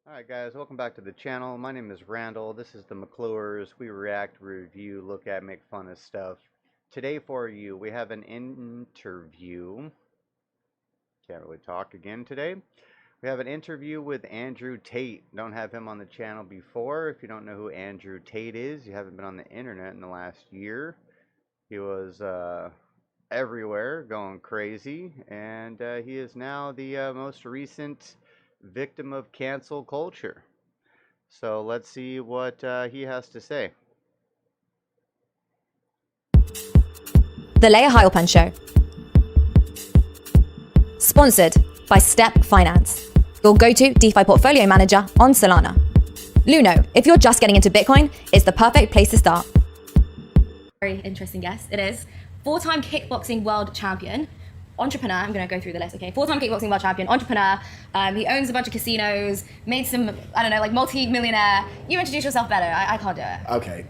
Alright guys, welcome back to the channel. My name is Randall. This is the McClures. We react, review, look at, make fun of stuff. Today for you, we have an interview. Can't really talk again today. We have an interview with Andrew Tate. Don't have him on the channel before. If you don't know who Andrew Tate is, you haven't been on the internet in the last year. He was everywhere, going crazy, and he is now the most recent victim of cancel culture. So let's see what he has to say. The Layah Heilpern Show. Sponsored by Step Finance, your go-to DeFi portfolio manager on Solana. Luno, if you're just getting into Bitcoin, it's the perfect place to start. Very interesting guest. It is four-time kickboxing world champion, entrepreneur. I'm going to go through the list, okay? Four-time kickboxing world champion, entrepreneur. He owns a bunch of casinos, made some, I don't know, like multi-millionaire. You introduce yourself better. I can't do it. Okay.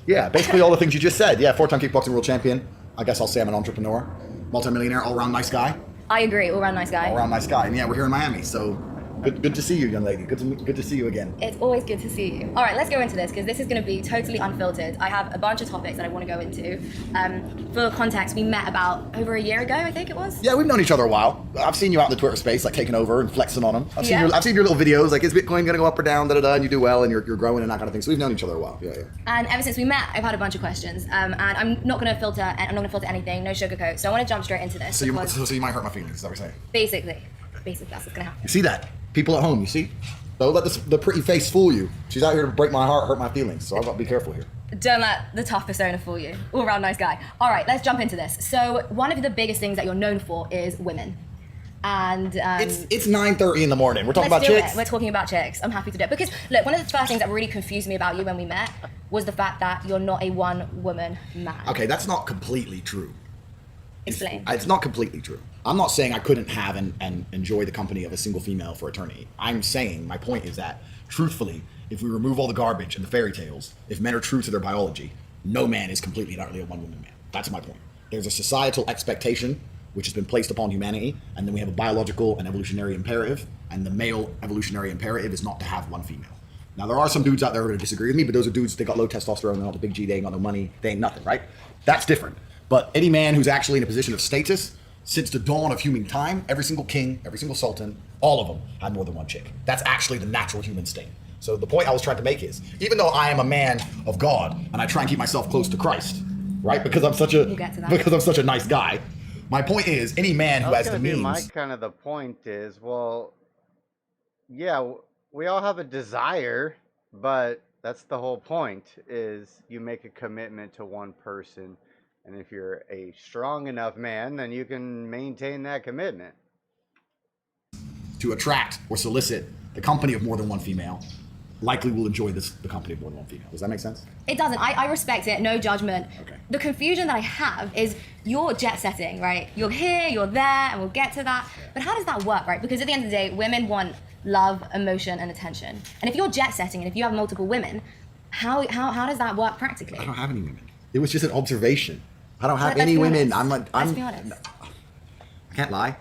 Yeah, basically all the things you just said. Yeah, four-time kickboxing world champion. I guess I'll say I'm an entrepreneur, multi-millionaire, all-around nice guy. I agree. All-round nice guy. All-around nice guy. And yeah, we're here in Miami, so good to see you, young lady. Good to see you again. It's always good to see you. All right, let's go into this because this is going to be totally unfiltered. I have a bunch of topics that I want to go into. For context, we met about over a year ago, I think it was. Yeah, we've known each other a while. I've seen you out in the Twitter space, like taking over and flexing on them. I've seen your little videos, like is Bitcoin going to go up or down, and you do well, and you're growing and that kind of thing. So we've known each other a while. Yeah. And ever since we met, I've had a bunch of questions, and I'm not going to filter. I'm not going to filter anything. No sugarcoat. So I want to jump straight into this. So you might hurt my feelings. Is that what you're saying? Basically, that's what's going to happen. You see that? People at home, you see? Don't let the pretty face fool you. She's out here to break my heart, hurt my feelings. So I've got to be careful here. Don't let the tough persona fool you. All around nice guy. All right, let's jump into this. So one of the biggest things that you're known for is women. And it's 9:30 in the morning. We're talking about chicks. We're talking about chicks. I'm happy to do it because look, one of the first things that really confused me about you when we met was the fact that you're not a one-woman man. Okay, that's not completely true. Explain. It's not completely true. I'm not saying I couldn't have and enjoy the company of a single female for eternity. I'm saying, my point is that, truthfully, if we remove all the garbage and the fairy tales, if men are true to their biology, no man is completely and utterly a one-woman man. That's my point. There's a societal expectation which has been placed upon humanity, and then we have a biological and evolutionary imperative, and the male evolutionary imperative is not to have one female. Now, there are some dudes out there who are going to disagree with me, but those are dudes, they got low testosterone, they're not the big G, they ain't got no money, they ain't nothing, right? That's different. But any man who's actually in a position of status, since the dawn of human time, every single king, every single sultan, all of them had more than one chick. That's actually the natural human state. So the point I was trying to make is, even though I am a man of God and I try and keep myself close to Christ, right? Because I'm such a nice guy. My point is, any man who has the means. My kind of the point is, well, yeah, we all have a desire, but that's the whole point. Is you make a commitment to one person. And if you're a strong enough man, then you can maintain that commitment. To attract or solicit the company of more than one female, likely will enjoy the company of more than one female. Does that make sense? It doesn't. I respect it. No judgment. Okay. The confusion that I have is you're jet setting, right? You're here, you're there, and we'll get to that. But how does that work, right? Because at the end of the day, women want love, emotion, and attention. And if you're jet setting and if you have multiple women, how does that work practically? I don't have any women. It was just an observation. I don't have any women. Let's be honest. I can't lie.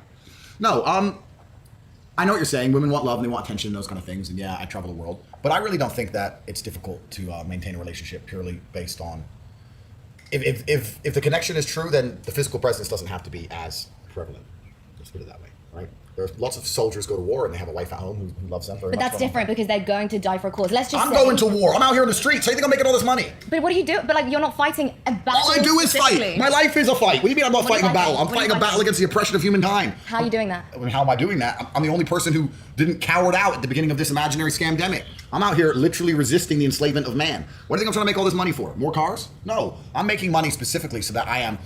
No, I know what you're saying. Women want love and they want attention and those kind of things. And yeah, I travel the world. But I really don't think that it's difficult to maintain a relationship purely based on... If the connection is true, then the physical presence doesn't have to be as prevalent. Let's put it that way, right? There's lots of soldiers go to war and they have a wife at home who loves them very much. But that's different because they're going to die for a cause. Let's just I'm going to war. I'm out here in the streets. How do you think I'm making all this money? But what do you do? But like, you're not fighting a battle. All I do is fight. My life is a fight. What do you mean I'm not fighting a battle? I'm fighting a battle against the oppression of humankind. How are you doing that? I mean, how am I doing that? I'm the only person who didn't cower out at the beginning of this imaginary scamdemic. I'm out here literally resisting the enslavement of man. What do you think I'm trying to make all this money for? More cars? No. I'm making money specifically so that I am,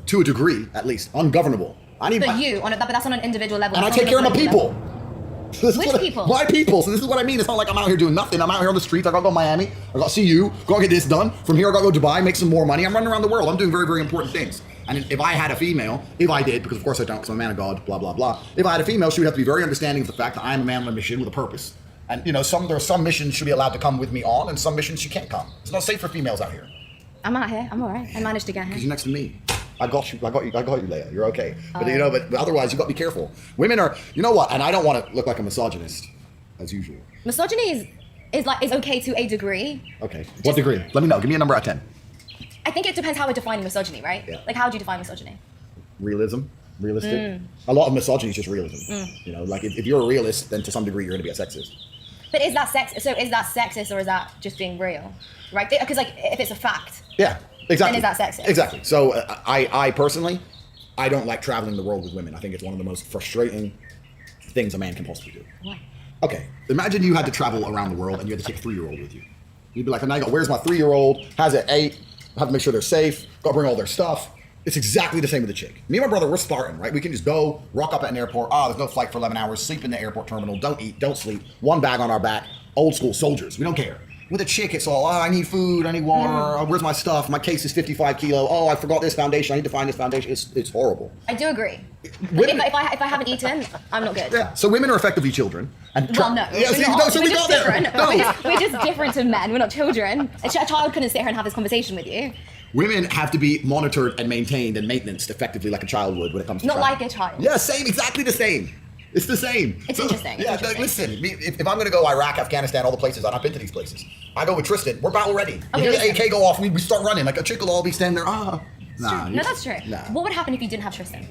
to a degree at least, ungovernable. But that's on an individual level. And I take care of my people. Which people? My people. So this is what I mean. It's not like I'm out here doing nothing. I'm out here on the streets. I gotta go to Miami. I gotta see you. Gotta get this done. From here, I gotta go to Dubai, make some more money. I'm running around the world. I'm doing very, very important things. And if I had a female, if I did, because of course I don't, because I'm a man of God, blah, blah, blah. If I had a female, she would have to be very understanding of the fact that I am a man on a mission with a purpose. And there are some missions she'll be allowed to come with me on, and some missions she can't come. It's not safe for females out here. I'm out here. I'm all right. I managed to get here. Because you're next to me. I got you, Layah. You're okay. But but otherwise, you got to be careful. Women are, you know what? And I don't want to look like a misogynist. as usual. Misogyny is okay to a degree. Okay. What degree? Let me know. Give me a number out of 10. I think it depends how we're defining misogyny, right? Yeah. Like, how do you define misogyny? Realism. Realistic. A lot of misogyny is just realism. You know, like if you're a realist, then to some degree you're going to be a sexist. But is that sexist or is that just being real? Right? Because like if it's a fact. Yeah, exactly. Then is that sexist? Exactly. So I personally, I don't like traveling the world with women. I think it's one of the most frustrating things a man can possibly do. Why? Okay, imagine you had to travel around the world and you had to take a 3-year-old with you. You'd be like, and I go, where's my 3-year-old? Has it 8? Have to make sure they're safe. Got to bring all their stuff. It's exactly the same with a chick. Me and my brother, we're Spartan, right? We can just go, rock up at an airport. There's no flight for 11 hours. Sleep in the airport terminal. Don't eat, don't sleep. One bag on our back. Old school soldiers. We don't care. With a chick, it's all, I need food, I need water. Where's my stuff? My case is 55 kilo. I forgot this foundation. I need to find this foundation. It's horrible. I do agree. Women, If I haven't eaten, I'm not good. yeah. So women are effectively children. And Well, no. Yeah, we're see, not. no, so We're we just got there. different. No. We're just different to men. We're not children. A child couldn't sit here and have this conversation with you. Women have to be monitored and maintained and maintained effectively like a child would when it comes to Not travel. like a child. Yeah, same, exactly the same. It's the same. It's interesting. It's Yeah, interesting. listen, if I'm going to go Iraq, Afghanistan, all the places, I've been to these places. I go with Tristan, we're battle ready. You Okay, hear the listen. AK go off, we start running. Like a chick will all be standing there, Nah, No, that's true. Nah. What would happen if you didn't have Tristan?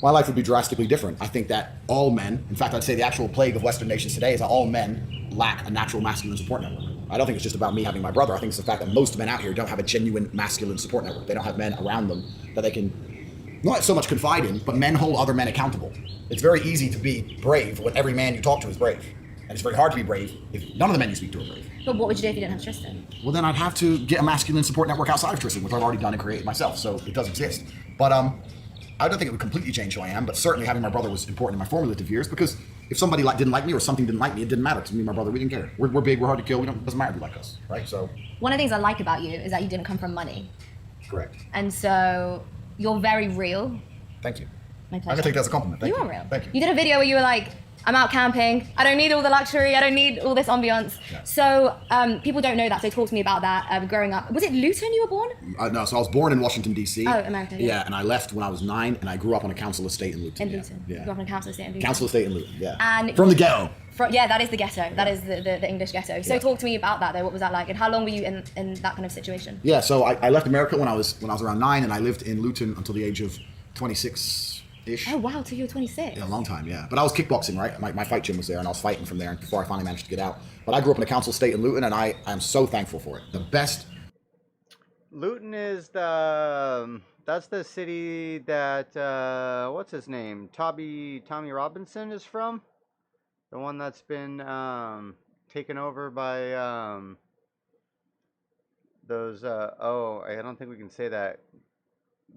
My life would be drastically different. I think that all men, in fact, I'd say the actual plague of Western nations today is that all men lack a natural masculine support network. I don't think it's just about me having my brother. I think it's the fact that most men out here don't have a genuine masculine support network. They don't have men around them that they can not so much confide in, but men hold other men accountable. It's very easy to be brave when every man you talk to is brave. And it's very hard to be brave if none of the men you speak to are brave. But what would you do if you didn't have Tristan? Well, then I'd have to get a masculine support network outside of Tristan, which I've already done and created myself, so it does exist. But I don't think it would completely change who I am, but certainly having my brother was important in my formative years because if somebody didn't like me or something didn't like me, it didn't matter to me and my brother. We didn't care. We're big, we're hard to kill. It doesn't matter if you like us, right? So. One of the things I like about you is that you didn't come from money. Correct. And so you're very real. Thank you. My I'm pleasure. gonna take that as a compliment. Thank You you. are real. Thank you. You did a video where you were like, I'm out camping. I don't need all the luxury. I don't need all this ambiance. Yeah. So people don't know that. So talk to me about that growing up. Was it Luton you were born? No, so I was born in Washington, D.C. Oh, America, yeah. And I left when I was 9, and I grew up on a council estate in Luton. In Luton. Yeah. You grew up in a council estate in Luton. Council estate in Luton, yeah. And from the ghetto. Yeah, that is the ghetto. That is the English ghetto. So Yeah. talk to me about that though. What was that like? And how long were you in that kind of situation? Yeah, so I left America when I was around 9, and I lived in Luton until the age of 26-ish. Oh wow, till you were 26. Yeah, a long time, yeah. But I was kickboxing, right? My fight gym was there, and I was fighting from there before I finally managed to get out. But I grew up in a council estate in Luton, and I am so thankful for it. The best. Luton is that's the city that what's his name? Tommy Robinson is from? The one that's been taken over by those I don't think we can say that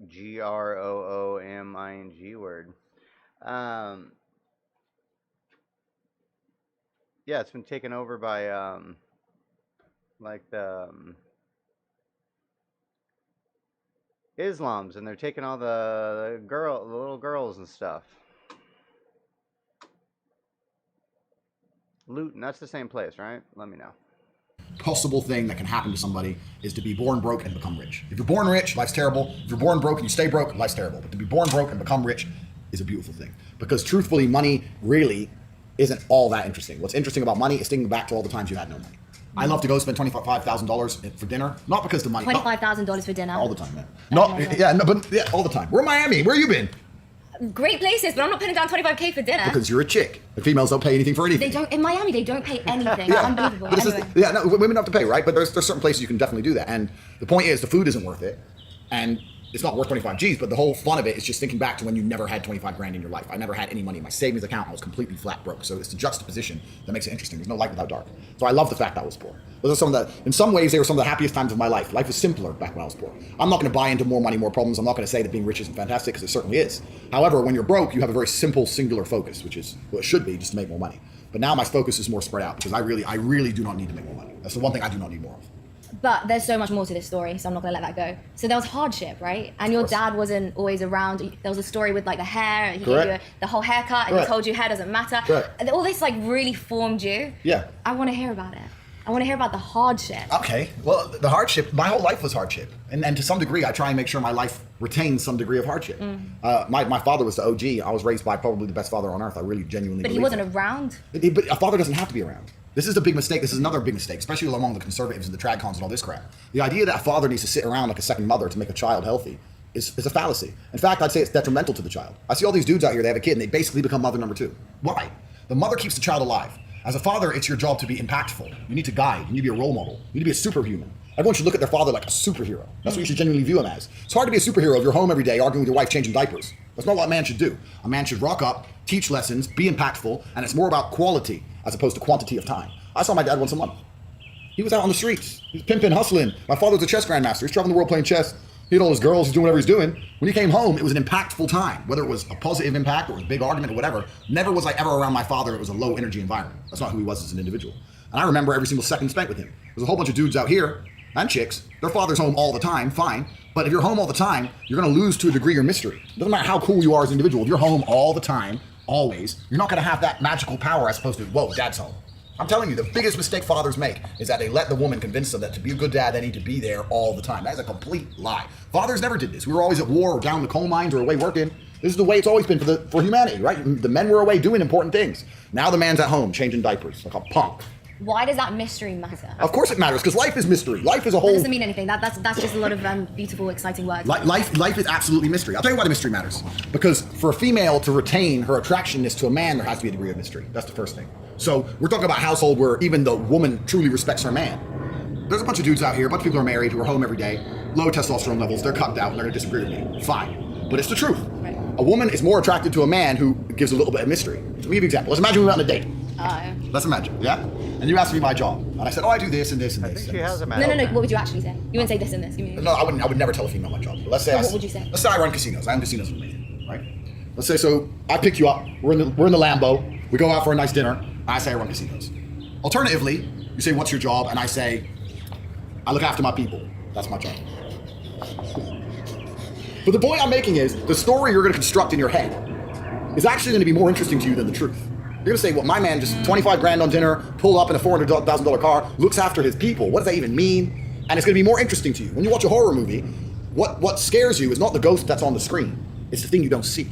GROOMING word. Yeah, it's been taken over by like the Islams, and they're taking all the little girls and stuff. Luton, that's the same place, right? Let me know. Possible thing that can happen to somebody is to be born broke and become rich. If you're born rich, life's terrible. If you're born broke and you stay broke, life's terrible. But to be born broke and become rich is a beautiful thing. Because truthfully, money really isn't all that interesting. What's interesting about money is thinking back to all the times you had no money. I love to go spend $25,000 for dinner, not because the money. $25,000 for dinner. All the time, man. But all the time. We're in Miami. Where you been? Great places, but I'm not putting down 25K for dinner. Because you're a chick. And females don't pay anything for anything. They don't in Miami. They don't pay anything. Unbelievable. Anyway. Women have to pay, right? But there's certain places you can definitely do that. And the point is, the food isn't worth it, and it's not worth 25 G's. But the whole fun of it is just thinking back to when you never had 25 grand in your life. I never had any money in my savings account. I was completely flat broke. So it's the juxtaposition that makes it interesting. There's no light without dark. So I love the fact that I was poor. Those are some of the, in some ways, they were some of the happiest times of my life. Life was simpler back when I was poor. I'm not going to buy into more money, more problems. I'm not going to say that being rich isn't fantastic, because it certainly is. However, when you're broke, you have a very simple, singular focus, which is what it should be, just to make more money. But now my focus is more spread out, because I really do not need to make more money. That's the one thing I do not need more of. But there's so much more to this story, so I'm not going to let that go. So there was hardship, right? And your dad wasn't always around. There was a story with like the hair. He gave you the whole haircut, and he told you hair doesn't matter. Correct. And all this like really formed you. Yeah. I want to hear about it. I want to hear about the hardship. Okay, well, the hardship, my whole life was hardship. And to some degree, I try and make sure my life retains some degree of hardship. My father was the OG. I was raised by probably the best father on earth. I really genuinely But he believe wasn't around. But a father doesn't have to be around. This is the big mistake. This is another big mistake, especially among the conservatives and the trad cons and all this crap. The idea that a father needs to sit around like a second mother to make a child healthy is a fallacy. In fact, I'd say it's detrimental to the child. I see all these dudes out here, they have a kid and they basically become mother number 2. Why? The mother keeps the child alive. As a father, it's your job to be impactful. You need to guide. You need to be a role model. You need to be a superhuman. Everyone should look at their father like a superhero. That's what you should genuinely view him as. It's hard to be a superhero if you're home every day arguing with your wife changing diapers. That's not what a man should do. A man should rock up, teach lessons, be impactful, and it's more about quality as opposed to quantity of time. I saw my dad once a month. He was out on the streets. He's pimping, hustling. My father was a chess grandmaster. He's traveling the world playing chess. He had all his girls. He's doing whatever he's doing. When he came home, it was an impactful time. Whether it was a positive impact or it was a big argument or whatever, never was I ever around my father. It was a low energy environment. That's not who he was as an individual. And I remember every single second spent with him. There's a whole bunch of dudes out here and chicks. Their father's home all the time, fine. But if you're home all the time, you're going to lose to a degree your mystery. It doesn't matter how cool you are as an individual. If you're home all the time, always, you're not going to have that magical power as opposed to, whoa, dad's home. I'm telling you, the biggest mistake fathers make is that they let the woman convince them that to be a good dad, they need to be there all the time. That is a complete lie. Fathers never did this. We were always at war or down in the coal mines or away working. This is the way it's always been for humanity, right? The men were away doing important things. Now the man's at home changing diapers like a punk. Why does that mystery matter? Of course it matters, because life is mystery. Life is a whole... That doesn't mean anything. That's just a lot of beautiful, exciting words. Life is absolutely mystery. I'll tell you why the mystery matters. Because for a female to retain her attractionness to a man, there has to be a degree of mystery. That's the first thing. So we're talking about a household where even the woman truly respects her man. There's a bunch of dudes out here, a bunch of people who are married, who are home every day, low testosterone levels, they're cucked out, and they're going to disagree with me. Fine. But it's the truth. Right. A woman is more attracted to a man who gives a little bit of mystery. Let me give you an example. Let's imagine we went on a date. Let's imagine, yeah? And you asked me my job. And I said, oh, I do this and this and I this. think and she this. has a No. What would you actually say? You wouldn't say this and this. You mean? No, I would never tell a female my job. But let's say what would you say? Let's say I run casinos. I own casinos with me, right? Let's say so I pick you up. We're in the Lambo. We go out for a nice dinner. I say I run casinos. Alternatively, you say what's your job, and I say I look after my people. That's my job. But the point I'm making is the story you're going to construct in your head is actually going to be more interesting to you than the truth. You're going to say, well, my man just 25 grand on dinner, pulled up in a $400,000 car, looks after his people. What does that even mean? And it's going to be more interesting to you. When you watch a horror movie, what scares you is not the ghost that's on the screen. It's the thing you don't see.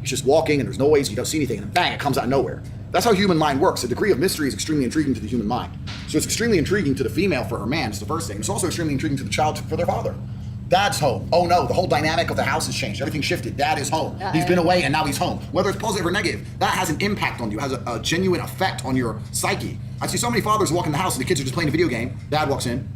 He's just walking and there's noise, you don't see anything, and bang, it comes out of nowhere. That's how human mind works. A degree of mystery is extremely intriguing to the human mind. So it's extremely intriguing to the female for her man, it's the first thing. It's also extremely intriguing to the child for their father. Dad's home. Oh no, the whole dynamic of the house has changed. Everything shifted. Dad is home. He's been away and now he's home. Whether it's positive or negative, that has an impact on you, has a genuine effect on your psyche. I see so many fathers walk in the house and the kids are just playing a video game. Dad walks in.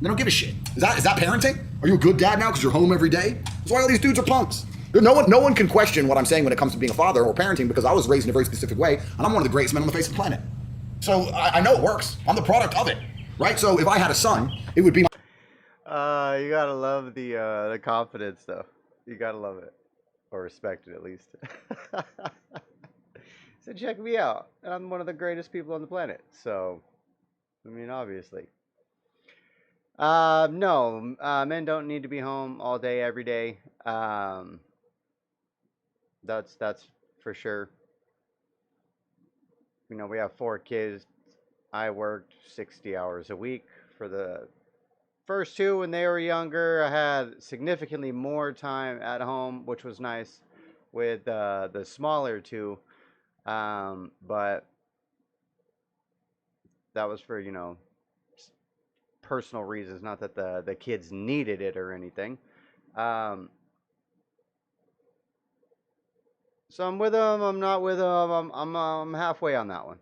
They don't give a shit. Is that parenting? Are you a good dad now because you're home every day? That's why all these dudes are punks. No one can question what I'm saying when it comes to being a father or parenting, because I was raised in a very specific way and I'm one of the greatest men on the face of the planet. So I know it works. I'm the product of it, right? So if I had a son, it would be my... You gotta love the confidence, though. You gotta love it, or respect it at least. So check me out, and I'm one of the greatest people on the planet. So, I mean, obviously. No, men don't need to be home all day, every day. That's for sure. You know, we have 4 kids. I worked 60 hours a week for the first 2 when they were younger. I had significantly more time at home, which was nice with the smaller 2. But that was for, you know, personal reasons, not that the kids needed it or anything. So I'm with them, I'm not with them, I'm halfway on that one.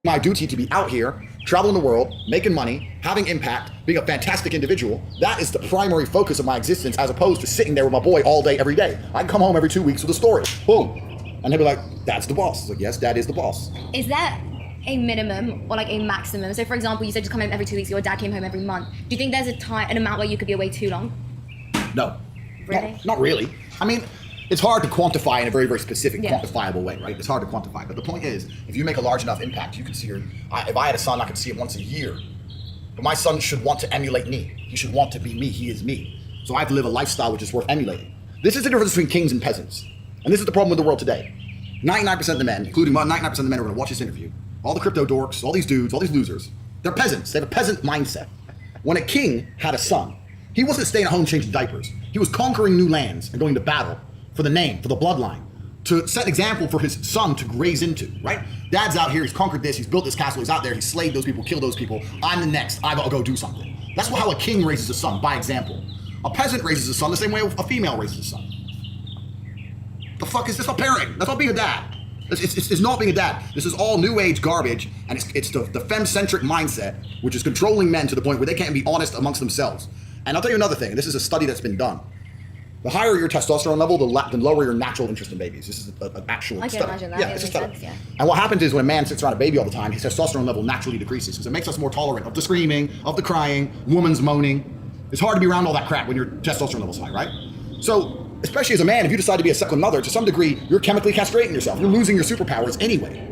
My duty to be out here, traveling the world, making money, having impact, being a fantastic individual. That is the primary focus of my existence, as opposed to sitting there with my boy all day, every day. I can come home every 2 weeks with a story. Boom. And they'll be like, Dad's the boss. It's like, yes, Dad is the boss. Is that a minimum or like a maximum? So for example, you said just come home every 2 weeks, your dad came home every month. Do you think there's an amount where you could be away too long? No. Really? Not really. I mean, it's hard to quantify in a very, very specific, quantifiable way, right? It's hard to quantify. But the point is, if you make a large enough impact, you can see if I had a son, I could see it once a year. But my son should want to emulate me. He should want to be me. He is me. So I have to live a lifestyle which is worth emulating. This is the difference between kings and peasants. And this is the problem with the world today. 99% of the men, including 99% of the men who are going to watch this interview, all the crypto dorks, all these dudes, all these losers, they're peasants. They have a peasant mindset. When a king had a son, he wasn't staying at home changing diapers. He was conquering new lands and going to battle for the name, for the bloodline, to set an example for his son to graze into, right? Dad's out here, he's conquered this, he's built this castle, he's out there, he's slayed those people, killed those people. I'm the next, I gotta go do something. That's how a king raises a son, by example. A peasant raises a son the same way a female raises a son. The fuck is this? Not parenting. That's not being a dad. It's not being a dad. This is all new age garbage, and it's the femme-centric mindset, which is controlling men to the point where they can't be honest amongst themselves. And I'll tell you another thing. This is a study that's been done. The higher your testosterone level, the lower your natural interest in babies. This is an actual study. I can imagine that. Yeah, it's a study. Sense, yeah. And what happens is when a man sits around a baby all the time, his testosterone level naturally decreases because it makes us more tolerant of the screaming, of the crying, woman's moaning. It's hard to be around all that crap when your testosterone level's high, right? So, especially as a man, if you decide to be a second mother, to some degree, you're chemically castrating yourself. You're losing your superpowers anyway.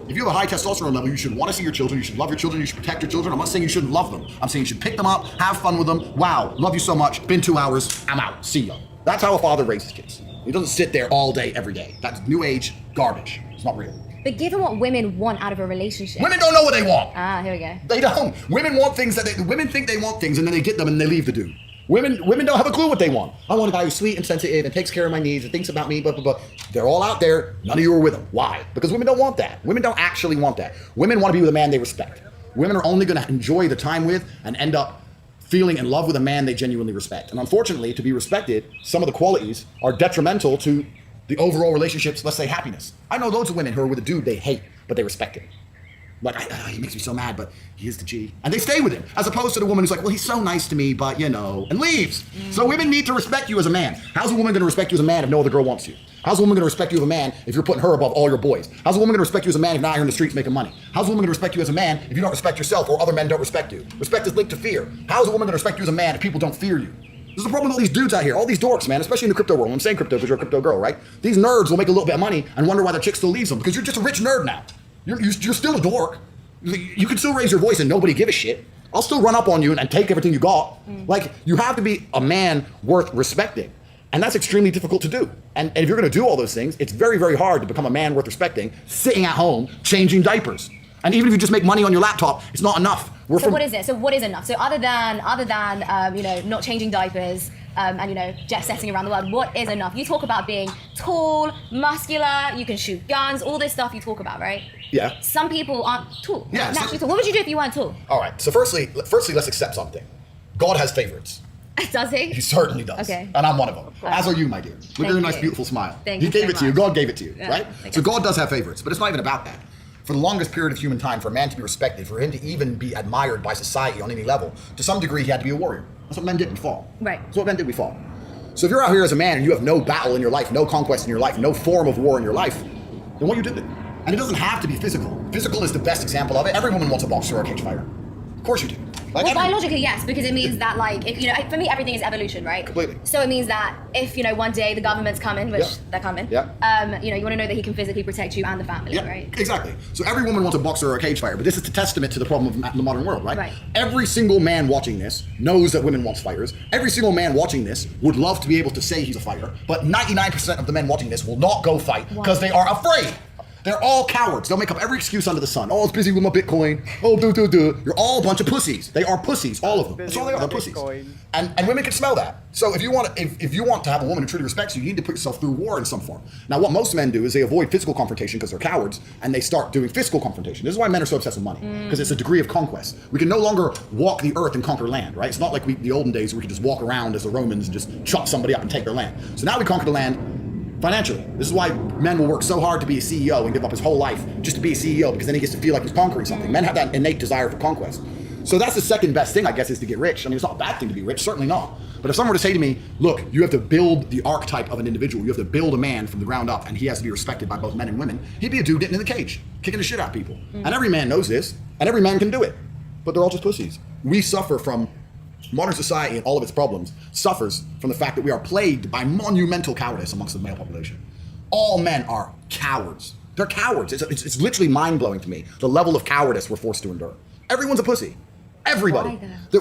If you have a high testosterone level, you should want to see your children, you should love your children, you should protect your children. I'm not saying you shouldn't love them. I'm saying you should pick them up, have fun with them. Wow, love you so much. Been 2 hours, I'm out. See ya. That's how a father raises kids. He doesn't sit there all day, every day. That's new age garbage. It's not real. But given what women want out of a relationship. Women don't know what they want. Ah, here we go. They don't. Women want things women think they want things and then they get them and they leave the dude. Women don't have a clue what they want. I want a guy who's sweet and sensitive and takes care of my needs and thinks about me, blah, blah, blah. They're all out there. None of you are with them. Why? Because women don't want that. Women don't actually want that. Women want to be with a man they respect. Women are only going to enjoy the time with and end up feeling in love with a man they genuinely respect. And unfortunately, to be respected, some of the qualities are detrimental to the overall relationship's, let's say, happiness. I know loads of women who are with a dude they hate, but they respect him. Like, he makes me so mad, but he is the G. And they stay with him, as opposed to the woman who's like, well, he's so nice to me, but you know, and leaves. So women need to respect you as a man. How's a woman gonna respect you as a man if no other girl wants you? How's a woman gonna respect you as a man if you're putting her above all your boys? How's a woman gonna respect you as a man if you're not here in the streets making money? How's a woman gonna respect you as a man if you don't respect yourself or other men don't respect you? Respect is linked to fear. How's a woman gonna respect you as a man if people don't fear you? This is the problem with all these dudes out here, all these dorks, man, especially in the crypto world. I'm saying crypto because you're a crypto girl, right? These nerds will make a little bit of money and wonder why their chick still leaves them because you're just a rich nerd now. You're still a dork. You can still raise your voice and nobody give a shit. I'll still run up on you and take everything you got. Like, you have to be a man worth respecting. And that's extremely difficult to do. And if you're gonna do all those things, it's very, very hard to become a man worth respecting, sitting at home, changing diapers. And even if you just make money on your laptop, it's not enough. What is it? So what is enough? So other than not changing diapers and jet setting around the world, what is enough? You talk about being tall, muscular, you can shoot guns, all this stuff you talk about, right? Yeah. Some people aren't tall. Yeah. Naturally tall. What would you do if you weren't tall? All right. So firstly, let's accept something. God has favorites. Does he? He certainly does. Okay. And I'm one of them. As are you, my dear. Look at your nice, beautiful smile. Thank He you gave so it to you. much. God gave it to you, Yeah, right? So God does have favorites, but it's not even about that. For the longest period of human time, for a man to be respected, for him to even be admired by society on any level, to some degree, he had to be a warrior. That's what men did. We fought. Right. That's what men did. We fought. So if you're out here as a man and you have no battle in your life, no conquest in your life, no form of war in your life, then what you did it? And it doesn't have to be physical. Physical is the best example of it. Every woman wants a boxer or a cage fighter. Of course you do. Well, biologically, yes, because it means that, for me, everything is evolution, right? Completely. So it means that if, one day the government's coming, which they're coming, you want to know that he can physically protect you and the family, right? Exactly. So every woman wants a boxer or a cage fighter, but this is a testament to the problem of the modern world, right? Right. Every single man watching this knows that women want fighters. Every single man watching this would love to be able to say he's a fighter, but 99% of the men watching this will not go fight because they are afraid. They're all cowards. They'll make up every excuse under the sun. Oh, I was busy with my Bitcoin. Oh, You're all a bunch of pussies. They are pussies, all of them. That's all they are. They're pussies. And women can smell that. So if you want to have a woman who truly respects you, you need to put yourself through war in some form. Now, what most men do is they avoid physical confrontation because they're cowards, and they start doing physical confrontation. This is why men are so obsessed with money, because it's a degree of conquest. We can no longer walk the earth and conquer land, right? It's not like the olden days where we could just walk around as the Romans and just chop somebody up and take their land. So now we conquer the land financially. This is why men will work so hard to be a CEO and give up his whole life just to be a CEO, because then he gets to feel like he's conquering something. Men have that innate desire for conquest. So that's the second best thing, I guess, is to get rich. I mean, it's not a bad thing to be rich, certainly not. But if someone were to say to me, look, you have to build the archetype of an individual, you have to build a man from the ground up, and he has to be respected by both men and women, he'd be a dude getting in the cage, kicking the shit out of people. And every man knows this, and every man can do it. But they're all just pussies. We suffer from modern society and all of its problems suffers from the fact that we are plagued by monumental cowardice amongst the male population. All men are cowards. They're cowards. It's literally mind-blowing to me, the level of cowardice we're forced to endure. Everyone's a pussy. Everybody.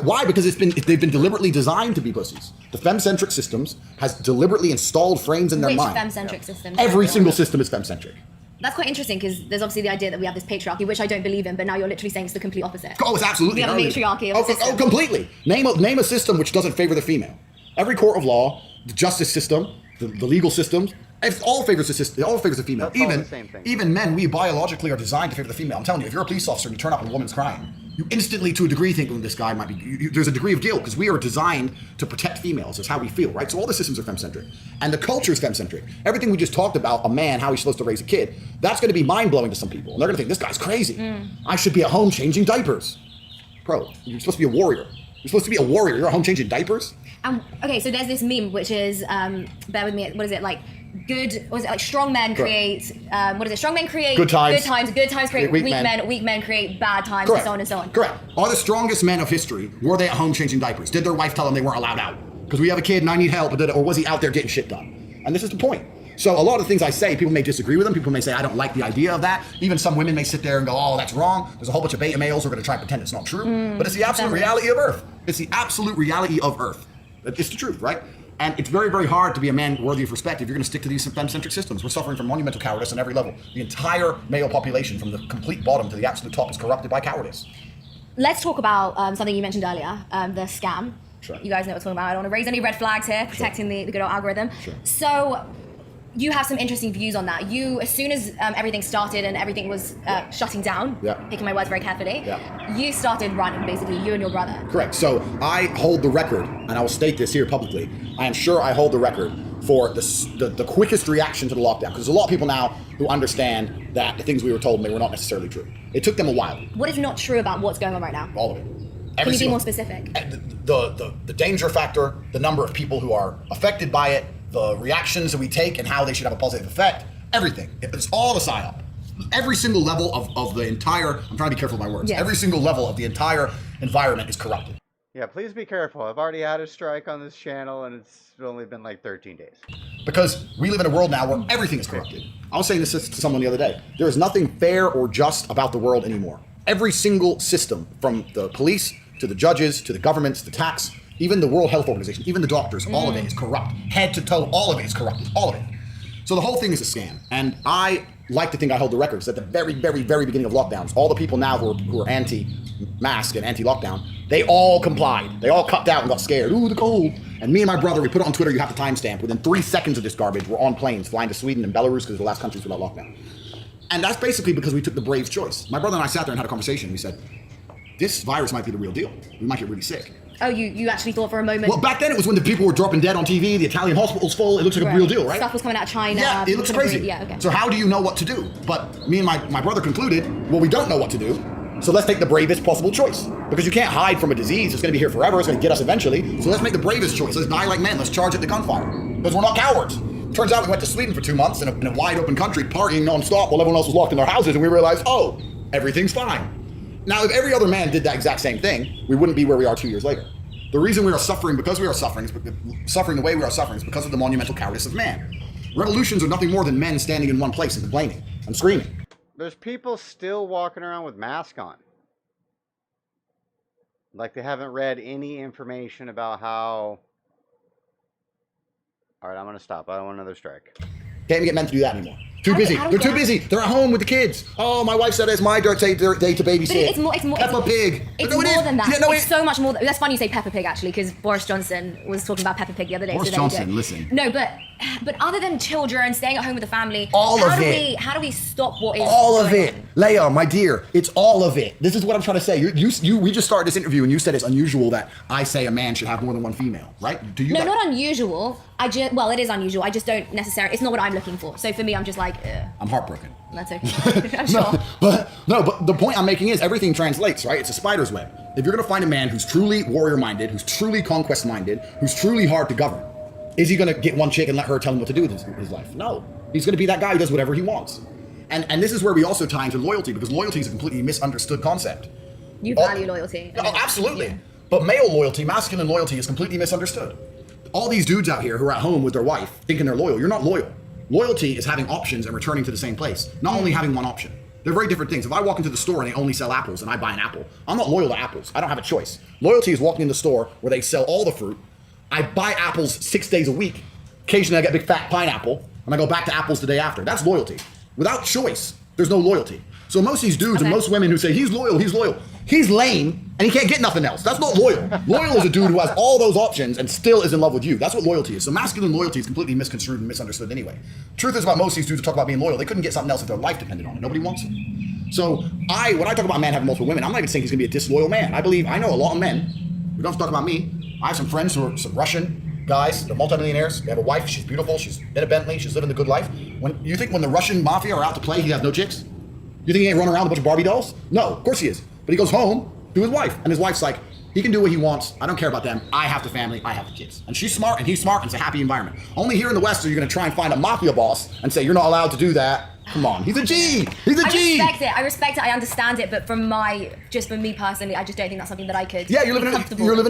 Why? Because they've been deliberately designed to be pussies. The femme-centric systems has deliberately installed frames in their mind. Which femme-centric systems? Every single system is femme-centric. That's quite interesting because there's obviously the idea that we have this patriarchy, which I don't believe in, but now you're literally saying it's the complete opposite. Oh, it's absolutely. We have a matriarchy of the system. Oh, completely. Name a system which doesn't favor the female. Every court of law, the justice system, the legal systems, it all favors the system. It all favors the female. That's all the same thing. Even men, we biologically are designed to favor the female. I'm telling you, if you're a police officer and you turn up and a woman's crying, you instantly, to a degree, think, this guy might be. There's a degree of guilt because we are designed to protect females. That's how we feel, right? So all the systems are femme-centric, and the culture is femme-centric. Everything we just talked about, a man, how he's supposed to raise a kid, that's going to be mind-blowing to some people, and they're going to think this guy's crazy. I should be at home changing diapers, bro. You're supposed to be a warrior. You're supposed to be a warrior. You're at home changing diapers. Okay, so there's this meme which is, bear with me. What is it like? Strong men create, strong men create good times. Good times create weak men create bad times, Correct. and so on and so on. Correct. Are the strongest men of history, were they at home changing diapers? Did their wife tell them they weren't allowed out? Because we have a kid and I need help, or was he out there getting shit done? And this is the point. So a lot of things I say, people may disagree with them. People may say, I don't like the idea of that. Even some women may sit there and go, oh, that's wrong. There's a whole bunch of beta males who are going to try and pretend it's not true. But it's the absolute reality of Earth. It's the absolute reality of Earth. It's the truth, right? And it's very, very hard to be a man worthy of respect if you're going to stick to these femme-centric systems. We're suffering from monumental cowardice on every level. The entire male population, from the complete bottom to the absolute top, is corrupted by cowardice. Let's talk about something you mentioned earlier, the scam. Sure. You guys know what we're talking about. I don't want to raise any red flags here, protecting the good old algorithm. Sure. So you have some interesting views on that. You, as soon as everything started and everything was shutting down, picking my words very carefully, you started running, basically, you and your brother. Correct. So I hold the record, and I will state this here publicly. I am sure I hold the record for the quickest reaction to the lockdown. Because there's a lot of people now who understand that the things we were told, they were not necessarily true. It took them a while. What is not true about what's going on right now? All of it. Can you be more specific? The danger factor, the number of people who are affected by it, the reactions that we take and how they should have a positive effect, everything. It's all a psyop. Every single level of the entire, I'm trying to be careful with my words, every single level of the entire environment is corrupted. Yeah, please be careful. I've already had a strike on this channel and it's only been like 13 days. Because we live in a world now where everything is corrupted. I was saying this to someone the other day. There is nothing fair or just about the world anymore. Every single system, from the police to the judges to the governments, the tax, even the World Health Organization, even the doctors, all of it is corrupt. Head to toe, all of it is corrupted. All of it. So the whole thing is a scam. And I like to think I hold the records at the very, very, very beginning of lockdowns. All the people now who are anti-mask and anti-lockdown, they all complied. They all cupped out and got scared. Ooh, the cold. And me and my brother, we put it on Twitter, you have the timestamp. Within 3 seconds of this garbage, we're on planes flying to Sweden and Belarus because they're the last countries without lockdown. And that's basically because we took the brave choice. My brother and I sat there and had a conversation. We said, this virus might be the real deal. We might get really sick. Oh, you actually thought for a moment? Well, back then it was when the people were dropping dead on TV, the Italian hospital's full, it looks like a real deal, right? Stuff was coming out of China. Yeah, it looks crazy. Yeah, okay. So how do you know what to do? But me and my brother concluded, well, we don't know what to do, so let's take the bravest possible choice. Because you can't hide from a disease, it's gonna be here forever, it's gonna get us eventually, so let's make the bravest choice. Let's die like men, let's charge at the gunfire. Because we're not cowards. Turns out we went to Sweden for 2 months in a wide open country, partying non-stop while everyone else was locked in their houses, and we realized, oh, everything's fine. Now, if every other man did that exact same thing, we wouldn't be where we are 2 years later. The reason we are suffering because we are suffering, suffering the way we are suffering, is because of the monumental cowardice of man. Revolutions are nothing more than men standing in one place and complaining and screaming. There's people still walking around with masks on. Like they haven't read any information about how... Alright, I'm going to stop. I don't want another strike. Can't even get men to do that anymore. Too busy. They're too busy. They're at home with the kids. Oh, my wife said it's my day to babysit. It's more. Peppa Pig. It's more than that. Yeah, no, it's so much more. That's funny you say Peppa Pig actually, because Boris Johnson was talking about Peppa Pig the other day. Boris Johnson, listen. No, but other than children staying at home with the family, how do we stop what is all of it? Layah, my dear, it's all of it. This is what I'm trying to say. We just started this interview and you said it's unusual that I say a man should have more than one female, right? Do you? No, not unusual. Well, it is unusual. I just don't necessarily. It's not what I'm looking for. So for me, I'm just like. I'm heartbroken. That's okay. I'm sure. But the point I'm making is everything translates, right? It's a spider's web. If you're gonna find a man who's truly warrior-minded, who's truly conquest-minded, who's truly hard to govern, is he gonna get one chick and let her tell him what to do with his life? No. He's gonna be that guy who does whatever he wants. And this is where we also tie into loyalty, because loyalty is a completely misunderstood concept. You value loyalty. Oh, absolutely. Yeah. But male loyalty, masculine loyalty is completely misunderstood. All these dudes out here who are at home with their wife thinking they're loyal, you're not loyal. Loyalty is having options and returning to the same place, not only having one option. They're very different things. If I walk into the store and they only sell apples and I buy an apple, I'm not loyal to apples. I don't have a choice. Loyalty is walking in the store where they sell all the fruit. I buy apples 6 days a week. Occasionally I get a big fat pineapple and I go back to apples the day after. That's loyalty. Without choice, there's no loyalty. So most of these dudes and most women who say he's loyal, he's lame and he can't get nothing else. That's not loyal. Loyal is a dude who has all those options and still is in love with you. That's what loyalty is. So masculine loyalty is completely misconstrued and misunderstood anyway. Truth is about most of these dudes who talk about being loyal, they couldn't get something else if their life depended on it. Nobody wants it. So when I talk about a man having multiple women, I'm not even saying he's gonna be a disloyal man. I know a lot of men. We don't have to talk about me. I have some friends who are some Russian guys, they're multimillionaires. They have a wife, she's beautiful, she's in a Bentley, she's living the good life. When you think when the Russian mafia are out to play, he has no chicks? You think he ain't running around with a bunch of Barbie dolls? No, of course he is. But he goes home to his wife, and his wife's like, he can do what he wants. I don't care about them. I have the family. I have the kids. And she's smart, and he's smart, and it's a happy environment. Only here in the West are you going to try and find a mafia boss and say, you're not allowed to do that. Come on. He's a G. He's a G. I respect it. I understand it. But for me personally, I just don't think that's something that I could. Yeah, you're living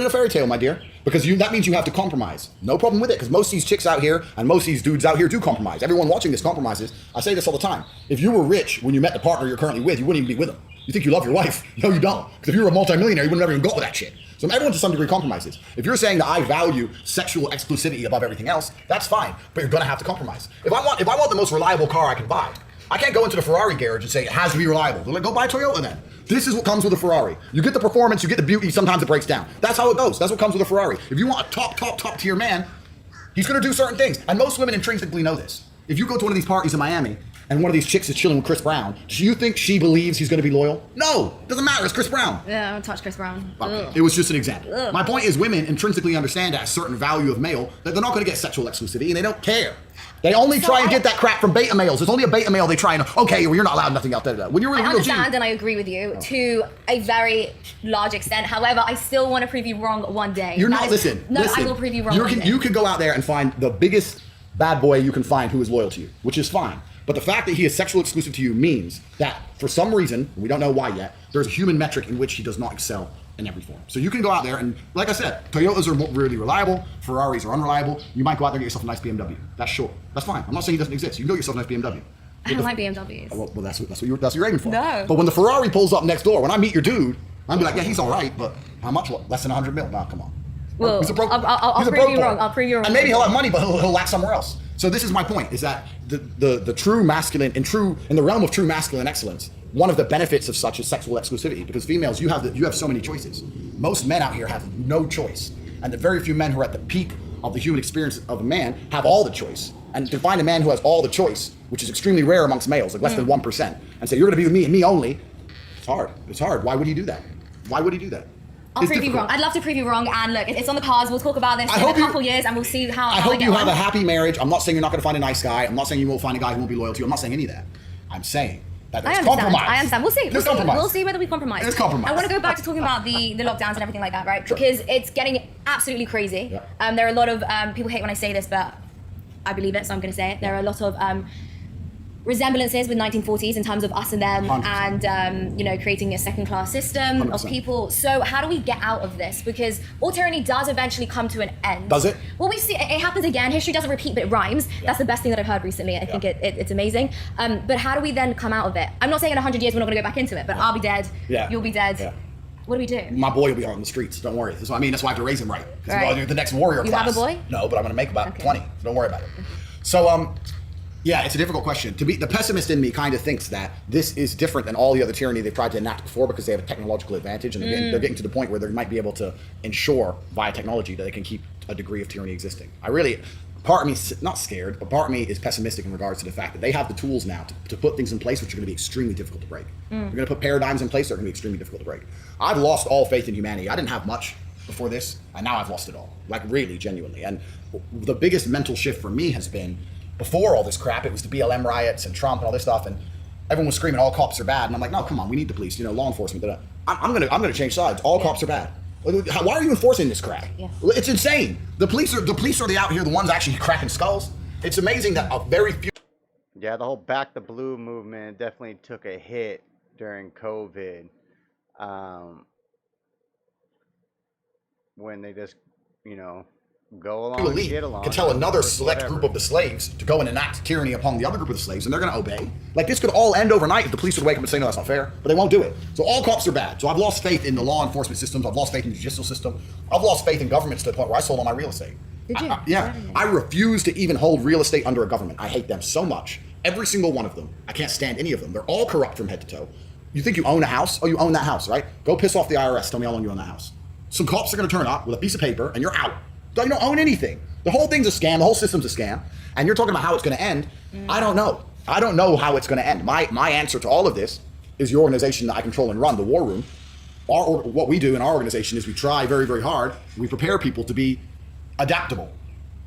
in a fairy tale, my dear. Because that means you have to compromise. No problem with it, because most of these chicks out here and most of these dudes out here do compromise. Everyone watching this compromises. I say this all the time. If you were rich when you met the partner you're currently with, you wouldn't even be with him. You think you love your wife. No, you don't. Because if you were a multimillionaire, you would never even go with that shit. So everyone to some degree compromises. If you're saying that I value sexual exclusivity above everything else, that's fine. But you're gonna have to compromise. If I want the most reliable car I can buy, I can't go into the Ferrari garage and say it has to be reliable. They're like, go buy a Toyota then. This is what comes with a Ferrari. You get the performance, you get the beauty, sometimes it breaks down. That's how it goes. That's what comes with a Ferrari. If you want a top tier man, he's gonna do certain things. And most women intrinsically know this. If you go to one of these parties in Miami and one of these chicks is chilling with Chris Brown, do you think she believes he's gonna be loyal? No, doesn't matter, it's Chris Brown. Yeah, I don't touch Chris Brown. It was just an example. My point is women intrinsically understand at a certain value of male that they're not gonna get sexual exclusivity and they don't care. They only try and get that crap from beta males. It's only a beta male they try and, okay, well, you're not allowed nothing else. When you're really I understand and I agree with you to a very large extent. However, I still want to prove you wrong one day. Listen. I will prove you wrong one day. You could go out there and find the biggest bad boy you can find who is loyal to you, which is fine. But the fact that he is sexual exclusive to you means that for some reason, we don't know why yet, there's a human metric in which he does not excel in every form. So you can go out there and, like I said, Toyotas are really reliable, Ferraris are unreliable. You might go out there and get yourself a nice BMW. That's sure. That's fine. I'm not saying he doesn't exist. You can go get yourself a nice BMW. I don't like BMWs. Well, that's what you're aiming for. No. But when the Ferrari pulls up next door, when I meet your dude, I'm be like, yeah, he's all right, but how much? What, less than 100 mil? Nah, come on. Well, I'll prove you wrong. I'll prove you wrong. And maybe he'll have money, but he'll lack somewhere else. So this is my point: is that the true masculine in the realm of true masculine excellence, one of the benefits of such is sexual exclusivity. Because females, you have so many choices. Most men out here have no choice, and the very few men who are at the peak of the human experience of a man have all the choice. And to find a man who has all the choice, which is extremely rare amongst males, like less than 1%, and say you're going to be with me and me only, it's hard. It's hard. Why would he do that? Why would he do that? I'll prove you wrong. I'd love to prove you wrong. And look, it's on the cards. We'll talk about this in a couple years and we'll see how I hope you have a happy marriage. I'm not saying you're not going to find a nice guy. I'm not saying you won't find a guy who won't be loyal to you. I'm not saying any of that. I'm saying that there's compromise. I understand. We'll see. We'll see whether we compromise. There's compromise. I want to go back to talking about the lockdowns and everything like that, right? Sure. Because it's getting absolutely crazy. Yeah. There are a lot of people hate when I say this, but I believe it, so I'm going to say it. There are a lot of resemblances with 1940s in terms of us and them 100%. And creating a second-class system 100%. Of people. So how do we get out of this? Because all tyranny does eventually come to an end. Does it? Well, we see it happens again. History doesn't repeat, but it rhymes. Yeah. That's the best thing that I've heard recently. I think it's amazing. But how do we then come out of it? I'm not saying in 100 years we're not going to go back into it, but I'll be dead. Yeah. You'll be dead. Yeah. What do we do? My boy will be on the streets. Don't worry. That's what I mean. That's why I have to raise him right. Because the next warrior class. You have a boy? No, but I'm going to make about 20. So don't worry about it. So yeah, it's a difficult question. The pessimist in me kind of thinks that this is different than all the other tyranny they've tried to enact before because they have a technological advantage and they're getting to the point where they might be able to ensure via technology that they can keep a degree of tyranny existing. Part of me is not scared, but part of me is pessimistic in regards to the fact that they have the tools now to put things in place which are going to be extremely difficult to break. They're going to put paradigms in place that are going to be extremely difficult to break. I've lost all faith in humanity. I didn't have much before this, and now I've lost it all. Like really, genuinely. And the biggest mental shift for me has been before all this crap, it was the BLM riots and Trump and all this stuff, and everyone was screaming all cops are bad, and I'm like, no, come on, we need the police, law enforcement. I'm gonna change sides. All cops are bad. Why are you enforcing this crap? Yeah. It's insane. The police are out here, the ones actually cracking skulls. It's amazing that a very few. Yeah, the whole Back the Blue movement definitely took a hit during COVID. When they just, go along and get along. Can tell another select group of the slaves to go and enact tyranny upon the other group of the slaves, and they're going to obey. Like, this could all end overnight if the police would wake up and say, no, that's not fair, but they won't do it. So all cops are bad. So I've lost faith in the law enforcement systems. I've lost faith in the judicial system. I've lost faith in governments to the point where I sold all my real estate. Did you? I refuse to even hold real estate under a government. I hate them so much. Every single one of them. I can't stand any of them. They're all corrupt from head to toe. You think you own a house? Oh, you own that house, right? Go piss off the IRS. Tell me how long you own that house. Some cops are going to turn up with a piece of paper and you're out. You don't own anything. The whole thing's a scam. The whole system's a scam. And you're talking about how it's going to end. I don't know. I don't know how it's going to end. My answer to all of this is your organization that I control and run, the War Room. What we do in our organization is we try very, very hard. We prepare people to be adaptable.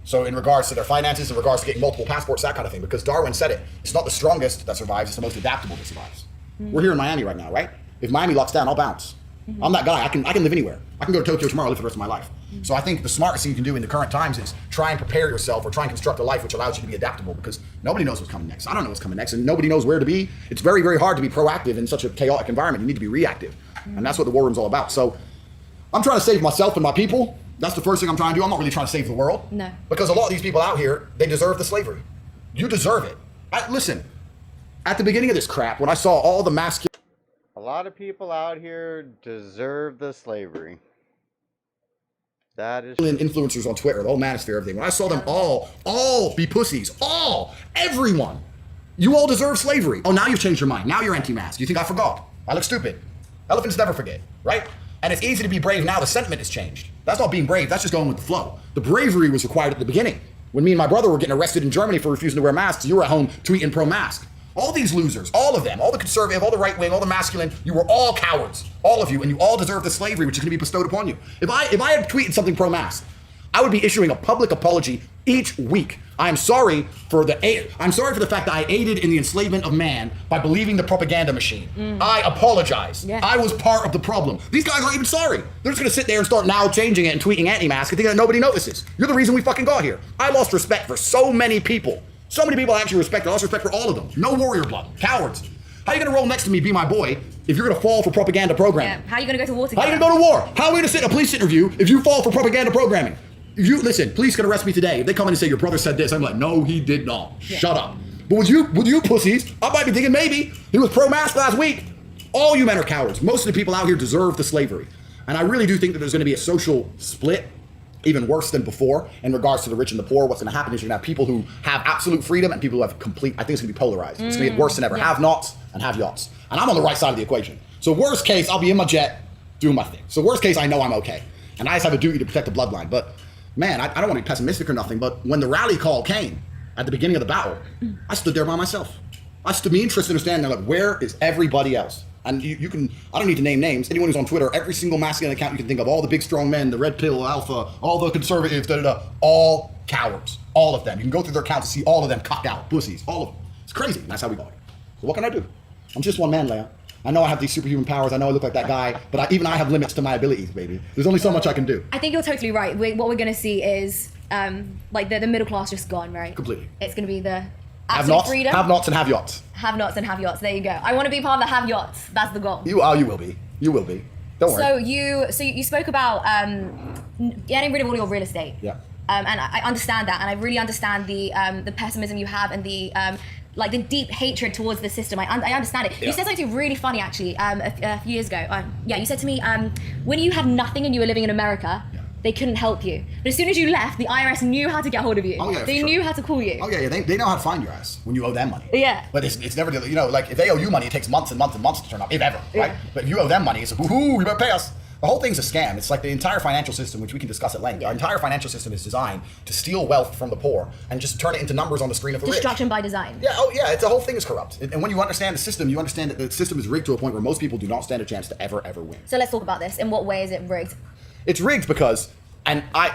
So in regards to their finances, in regards to getting multiple passports, that kind of thing. Because Darwin said it. It's not the strongest that survives. It's the most adaptable that survives. We're here in Miami right now, right? If Miami locks down, I'll bounce. I'm that guy. I can live anywhere. I can go to Tokyo tomorrow, live for the rest of my life. So I think the smartest thing you can do in the current times is try and prepare yourself or try and construct a life which allows you to be adaptable, because nobody knows what's coming next. I don't know what's coming next, and nobody knows where to be. It's very, very hard to be proactive in such a chaotic environment. You need to be reactive. And that's what the War Room's all about. So I'm trying to save myself and my people. That's the first thing I'm trying to do. I'm not really trying to save the world. No. Because a lot of these people out here, they deserve the slavery. You deserve it. Listen, at the beginning of this crap, when I saw all the masculine... A lot of people out here deserve the slavery. That is influencers on Twitter, the whole manosphere, everything. When I saw them all be pussies, everyone, you all deserve slavery. Oh, now you've changed your mind. Now you're anti-mask. You think I forgot? I look stupid. Elephants never forget, right? And it's easy to be brave now. The sentiment has changed. That's not being brave. That's just going with the flow. The bravery was required at the beginning. When me and my brother were getting arrested in Germany for refusing to wear masks, you were at home tweeting pro-mask. All these losers, all of them, all the conservative, all the right wing, all the masculine, you were all cowards, all of you, and you all deserve the slavery which is going to be bestowed upon you. If I had tweeted something pro-mask, I would be issuing a public apology each week. I'm sorry for the fact that I aided in the enslavement of man by believing the propaganda machine. I apologize. Yeah. I was part of the problem. These guys aren't even sorry. They're just going to sit there and start now changing it and tweeting anti-mask and thinking that nobody notices. You're the reason we fucking got here. I lost respect for so many people. So many people I actually respect. I lost respect for all of them. No warrior blood. Cowards. How are you going to roll next to me, be my boy, if you're going to fall for propaganda programming? Yeah. How are you going to go to war together? How are you going to go to war? How are we going to sit in a police interview if you fall for propaganda programming? Listen, police can arrest me today. If they come in and say, your brother said this, I'm like, no, he did not. Yeah. Shut up. But with you pussies, I might be thinking maybe he was pro-mask last week. All you men are cowards. Most of the people out here deserve the slavery. And I really do think that there's going to be a social split, even worse than before, in regards to the rich and the poor. What's going to happen is you're going to have people who have absolute freedom and people who have complete, I think it's going to be polarized. It's going to get worse than ever. Yeah. Have-nots and have-yachts. And I'm on the right side of the equation. So worst case, I'll be in my jet doing my thing. So worst case, I know I'm okay. And I just have a duty to protect the bloodline. But man, I don't want to be pessimistic or nothing, but when the rally call came at the beginning of the battle, I stood there by myself. Me and Tristan are standing there like, where is everybody else? And you can, I don't need to name names. Anyone who's on Twitter, every single masculine account you can think of, all the big strong men, the red pill alpha, all the conservatives, all cowards, all of them. You can go through their accounts and see all of them cocked out, pussies, all of them. It's crazy. That's how we got here. So what can I do? I'm just one man, Layah. I know I have these superhuman powers. I know I look like that guy, but even I have limits to my abilities, baby. There's only so much I can do. I think you're totally right. What we're going to see is like the middle class just gone, right? Completely. It's going to be the absolute freedom. Have-nots and have-yachts. Have-nots and have-yachts. There you go. I want to be part of the have-yachts. That's the goal. You will be. You will be. Don't worry. So you spoke about getting rid of all your real estate. Yeah. And I understand that, and I really understand the pessimism you have and the like the deep hatred towards the system. I understand it. Yeah. You said something really funny actually a few years ago. You said to me when you had nothing and you were living in America. Yeah. They couldn't help you. But as soon as you left, the IRS knew how to get hold of you. Oh, yeah, they knew how to call you. Oh, yeah, they know how to find your ass when you owe them money. Yeah. But it's never, like if they owe you money, it takes months and months and months to turn up, if ever, right? But if you owe them money, it's like, woohoo, you better pay us. The whole thing's a scam. It's like the entire financial system, which we can discuss at length. Our entire financial system is designed to steal wealth from the poor and just turn it into numbers on the screen of the rich. Destruction by design. Yeah, the whole thing is corrupt. And when you understand the system, you understand that the system is rigged to a point where most people do not stand a chance to ever win. So let's talk about this. In what way is it rigged? It's rigged because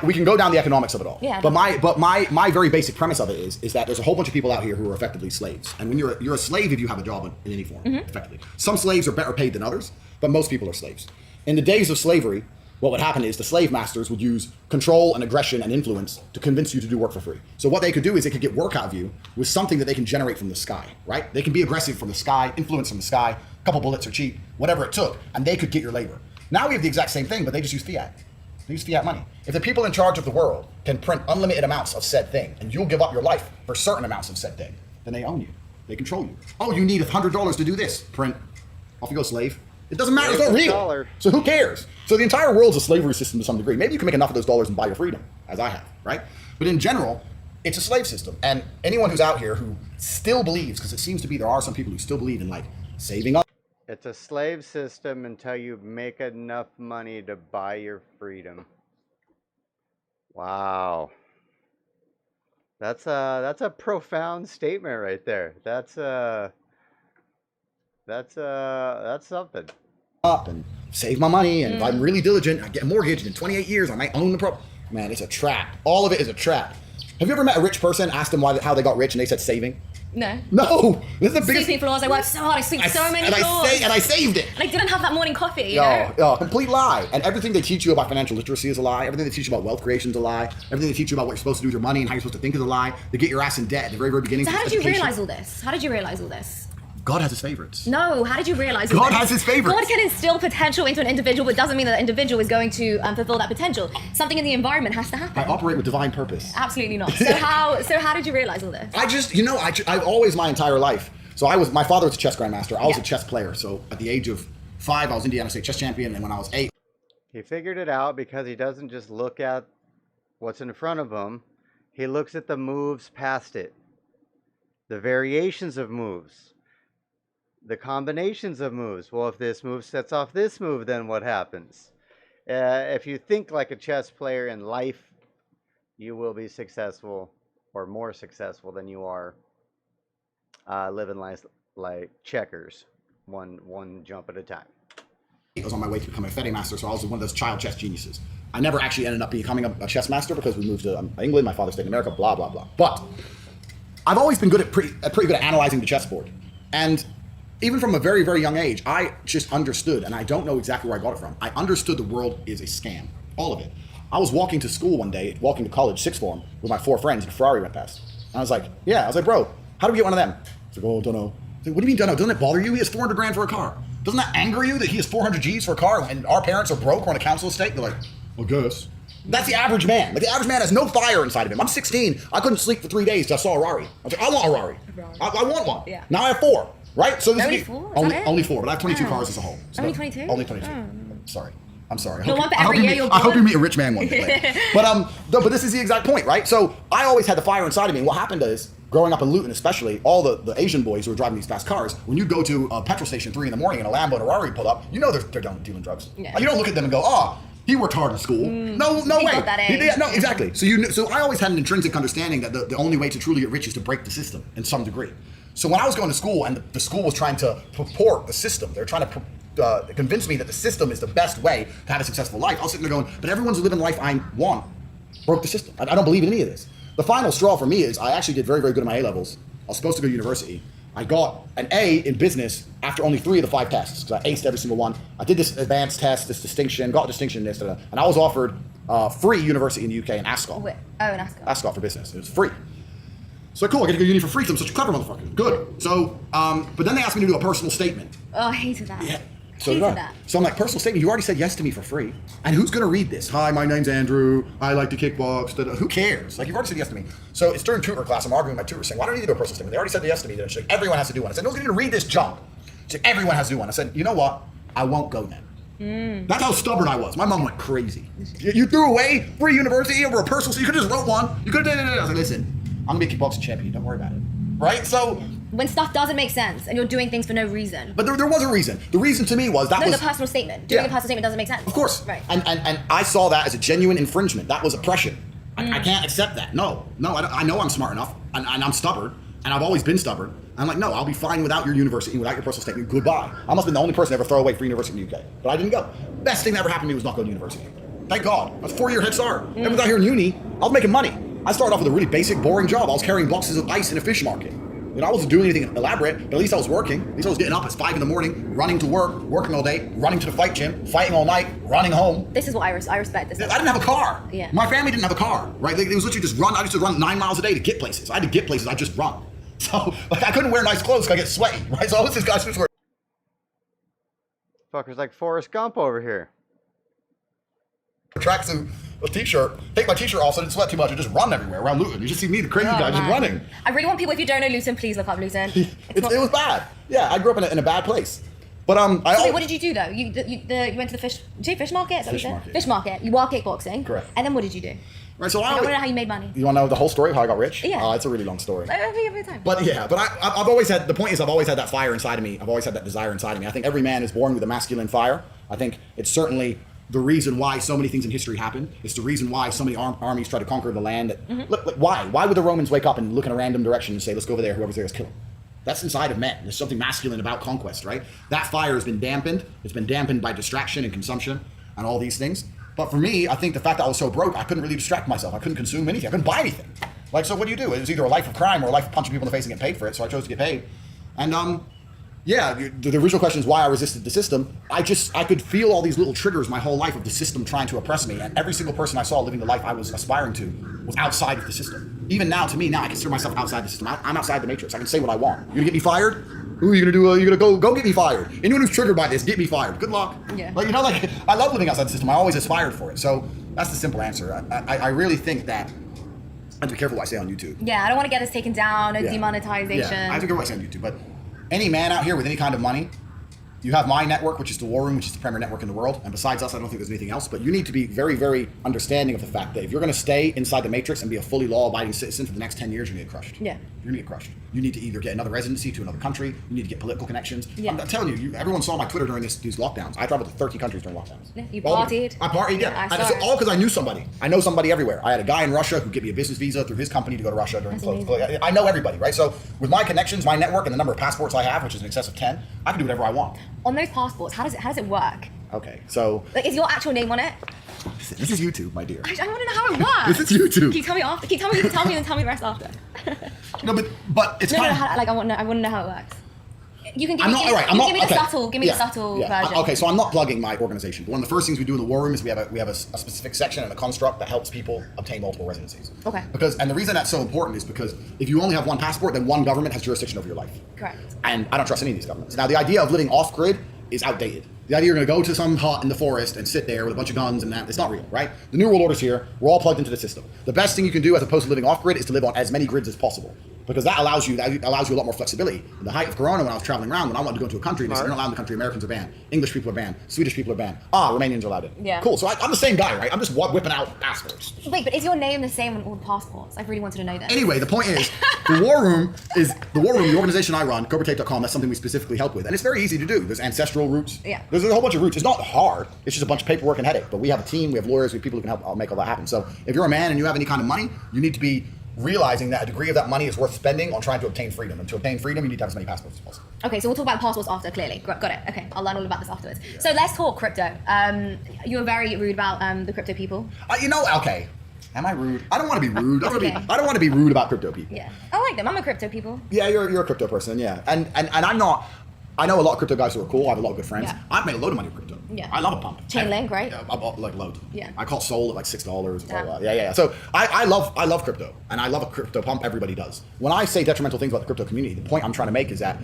we can go down the economics of it all. Yeah. But my very basic premise of it is that there's a whole bunch of people out here who are effectively slaves. And when you're a slave if you have a job in any form, effectively. Some slaves are better paid than others, but most people are slaves. In the days of slavery, what would happen is the slave masters would use control and aggression and influence to convince you to do work for free. So what they could do is they could get work out of you with something that they can generate from the sky, right? They can be aggressive from the sky, influence from the sky, a couple bullets are cheap, whatever it took, and they could get your labor. Now we have the exact same thing, but they just use fiat. They use fiat money. If the people in charge of the world can print unlimited amounts of said thing, and you'll give up your life for certain amounts of said thing, then they own you. They control you. Oh, you need $100 to do this. Print. Off you go, slave. It doesn't matter. It's not real. So who cares? So the entire world's a slavery system to some degree. Maybe you can make enough of those dollars and buy your freedom, as I have, right? But in general, It's a slave system. And anyone who's out here who still believes, because it seems to be there are some people who still believe in like saving up. It's a slave system until you make enough money to buy your freedom. Wow. That's a profound statement right there. That's something. Up and save my money, and if I'm really diligent, I get a mortgage, and in 28 years I might own the property. Man, it's a trap. All of it is a trap. Have you ever met a rich person, asked them how they got rich, and they said saving? No. No, this is the biggest. Sweeping floors. I worked so hard. I swept so many floors. And I saved it. And I didn't have that morning coffee. You know? No, complete lie. And everything they teach you about financial literacy is a lie. Everything they teach you about wealth creation is a lie. Everything they teach you about what you're supposed to do with your money and how you're supposed to think is a lie. They get your ass in debt at the very, very beginning. So how of did you education. realize all this? How did you realize all this? God has his favorites. No, how did you realize all God this? has his favorites. God can instill potential into an individual, but doesn't mean that the individual is going to fulfill that potential. Something in the environment has to happen. I operate with divine purpose. Absolutely not. So how did you realize all this? I've always my entire life. So my father was a chess grandmaster. I was a chess player. So at the age of 5, I was Indiana State chess champion. And when I was 8, He figured it out because he doesn't just look at what's in front of him. He looks at the moves past it, the variations of moves, the combinations of moves. Well, if this move sets off this move, then what happens? If you think like a chess player in life, you will be successful, or more successful than you are living life like checkers, one jump at a time. I was on my way to becoming a Fede master, so I was one of those child chess geniuses. I never actually ended up becoming a chess master because we moved to England, my father stayed in America, blah, blah, blah. But I've always been pretty good at analyzing the chessboard. And even from a very, very young age, I just understood, and I don't know exactly where I got it from. I understood the world is a scam, all of it. I was walking to school one day, walking to college, sixth form, with my 4 friends, and a Ferrari went past. And I was like, bro, how do we get one of them? He's like, oh, don't know. I was like, what do you mean, don't know? Doesn't it bother you? He has 400 grand for a car. Doesn't that anger you that he has 400 G's for a car and our parents are broke or on a council estate? They're like, I guess. That's the average man. Like, the average man has no fire inside of him. I'm 16. I couldn't sleep for 3 days till I saw a Rari. I was like, I want a Rari. I want one. Yeah. Now I have 4. Right? So this Only is 4? Only 4, but I have 22 cars as a whole. So Only 22? Only 22. Sorry. I'm sorry. You'll want that every year you'll I hope you meet a rich man one day. But this is the exact point, right? So I always had the fire inside of me. And what happened is, growing up in Luton especially, all the Asian boys who were driving these fast cars, when you go to a petrol station 3 in the morning and a Lambo and a Rari pull up, you know they're done dealing drugs. Yeah. Like, you don't look at them and go, oh, he worked hard in school. No way. Got that A. No, exactly. So I always had an intrinsic understanding that the only way to truly get rich is to break the system in some degree. So when I was going to school and the school was trying to purport the system, they're trying to convince me that the system is the best way to have a successful life. I was sitting there going, but everyone's living the life I want broke the system. I don't believe in any of this. The final straw for me is I actually did very, very good in my A-levels. I was supposed to go to university. I got an A in business after only 3 of the 5 tests because I aced every single one. I did this advanced test, this distinction, got a distinction in this, and I was offered free university in the UK in Ascot. Wait, in Ascot. Ascot for business. It was free. So cool, I get to go to uni for free because I'm such a clever motherfucker. Good. So, but then they asked me to do a personal statement. Oh, I hated that. Yeah. So did I. So I'm like, personal statement, you already said yes to me for free. And who's gonna read this? Hi, my name's Andrew. I like to kickbox. Who cares? Like, you've already said yes to me. So it's during tutor class, I'm arguing with my tutor saying, why don't you do a personal statement? They already said yes to me. She's like, everyone has to do one. I said, no one's gonna read this junk. She's like, everyone has to do one. I said, you know what? I won't go then. That's how stubborn I was. My mom went crazy. You threw away free university over a personal statement. You could have just wrote one. You could have done it. I was like, listen, I'm gonna be a kickboxing champion. Don't worry about it. Right? So when stuff doesn't make sense and you're doing things for no reason. But there was a reason. The reason to me was that the personal statement. Doing a personal statement doesn't make sense. Of course. Right. And I saw that as a genuine infringement. That was oppression. I can't accept that. No, I know I'm smart enough and I'm stubborn and I've always been stubborn. I'm like, no, I'll be fine without your university, without your personal statement. Goodbye. I must have been the only person to ever throw away free university in the UK. But I didn't go. Best thing that ever happened to me was not going to university. Thank God. I was a 4-year head start. Everyone out here in uni, I was making money. I started off with a really basic, boring job. I was carrying boxes of ice in a fish market. You know, I wasn't doing anything elaborate, but at least I was working. At least I was getting up at 5 in the morning, running to work, working all day, running to the fight gym, fighting all night, running home. This is what I respect. This. I didn't have a car. Yeah. My family didn't have a car, right? It was literally just run. I used to run 9 miles a day to get places. I had to get places. I just run. So, like, I couldn't wear nice clothes because I get sweaty, right? So I was this guy who's wearing Fucker's like Forrest Gump over here. tracksuit, a t-shirt, take my t-shirt off so I didn't sweat too much and just run everywhere around Luton. You just see me, the crazy guy, just running. I really want people, if you don't know Luton, please look up Luton. It was bad. Yeah, I grew up in a bad place. But So wait, what did you do though? You went to the fish. Did you say fish market? Is that what you said? market. Fish market. You were kickboxing. Correct. And then what did you do? Right, so I want to know how you made money. You want to know the whole story of how I got rich? Yeah. It's a really long story. Every time. But I've always had, the point is I've always had that fire inside of me. I've always had that desire inside of me. I think every man is born with a masculine fire. I think it's certainly the reason why so many things in history happen. It's the reason why so many armies try to conquer the land. Look, why? Why would the Romans wake up and look in a random direction and say, let's go over there, whoever's there, let's kill him? That's inside of men. There's something masculine about conquest, right? That fire has been dampened. It's been dampened by distraction and consumption and all these things. But for me, I think the fact that I was so broke, I couldn't really distract myself. I couldn't consume anything. I couldn't buy anything. Like, so what do? It was either a life of crime or a life of punching people in the face and getting paid for it. So I chose to get paid. And the original question is why I resisted the system. I could feel all these little triggers my whole life of the system trying to oppress me. And every single person I saw living the life I was aspiring to was outside of the system. Even now, to me, I consider myself outside the system. I'm outside the matrix. I can say what I want. You're gonna get me fired? Who are you gonna do? You're gonna go get me fired. Anyone who's triggered by this, get me fired. Good luck. Yeah. Like, I love living outside the system. I always aspired for it. So that's the simple answer. I really think that, I have to be careful what I say on YouTube. Yeah, I don't want to get us taken down, demonetization. Yeah, I have to be careful what I say on YouTube. But any man out here with any kind of money, you have my network, which is the War Room, which is the premier network in the world. And besides us, I don't think there's anything else. But you need to be very, very understanding of the fact that if you're going to stay inside the matrix and be a fully law-abiding citizen for the next 10 years, you're going to get crushed. Yeah. You're going to get crushed. You need to either get another residency to another country. You need to get political connections. Yeah. I'm telling you, everyone saw my Twitter during these lockdowns. I traveled to 30 countries during lockdowns. Yeah, you partied. I partied, yeah. I And saw it's it. all because I knew somebody. I know somebody everywhere. I had a guy in Russia who gave me a business visa through his company to go to Russia during That's I know everybody, right? So with my connections, my network, and the number of passports I have, which is in excess of 10, I can do whatever I want. On those passports, how does it work? Okay, so Like, is your actual name on it? this is YouTube, my dear. I want to know how it works. This is YouTube. Can you tell me after? Can you tell me? You can tell me and tell me the rest after. No, but it's No, kind of... I want to know how it works. You can give I'm me, not, all right, I'm not, give me the okay. subtle, give me Yeah, the subtle yeah. version. Okay, so I'm not plugging my organization. But one of the first things we do in the War Room is we have a specific section and a construct that helps people obtain multiple residencies. Okay. And the reason that's so important is because if you only have one passport, then one government has jurisdiction over your life. Correct. And I don't trust any of these governments. Now, the idea of living off-grid is outdated. The idea you're going to go to some hut in the forest and sit there with a bunch of guns and that, it's not real, right? The New World Order's here. We're all plugged into the system. The best thing you can do as opposed to living off-grid is to live on as many grids as possible. Because that allows you a lot more flexibility. In the height of Corona, when I was traveling around, when I wanted to go into a country, they said, they're not allowed in the country. Americans are banned. English people are banned. Swedish people are banned. Romanians are allowed in. Yeah. Cool. So I'm the same guy, right? I'm just whipping out passports. Wait, but is your name the same on all the passports? I really wanted to know that. Anyway, the point is, the War Room, the organization I run, CobraTape.com, that's something we specifically help with. And it's very easy to do. There's ancestral roots. Yeah. There's a whole bunch of roots. It's not hard. It's just a bunch of paperwork and headache. But we have a team, we have lawyers, we have people who can help make all that happen. So if you're a man and you have any kind of money, you need to be realizing that a degree of that money is worth spending on trying to obtain freedom. And to obtain freedom, you need to have as many passports as possible. Okay, so we'll talk about passports after, clearly. Got it. Okay, I'll learn all about this afterwards. Yeah. So let's talk crypto. You were very rude about the crypto people. Okay. Am I rude? I don't want to be rude. I Okay. don't want to be rude about crypto people. Yeah, I like them. I'm a crypto people. Yeah, you're a crypto person, yeah. And I'm not. I know a lot of crypto guys who are cool. I have a lot of good friends. Yeah. I've made a load of money with crypto. Yeah. I love a pump. Chainlink, right? Yeah, I bought like loads. Yeah. I caught Soul at like $6. Yeah. Yeah. So I love crypto, and I love a crypto pump. Everybody does. When I say detrimental things about the crypto community, the point I'm trying to make is that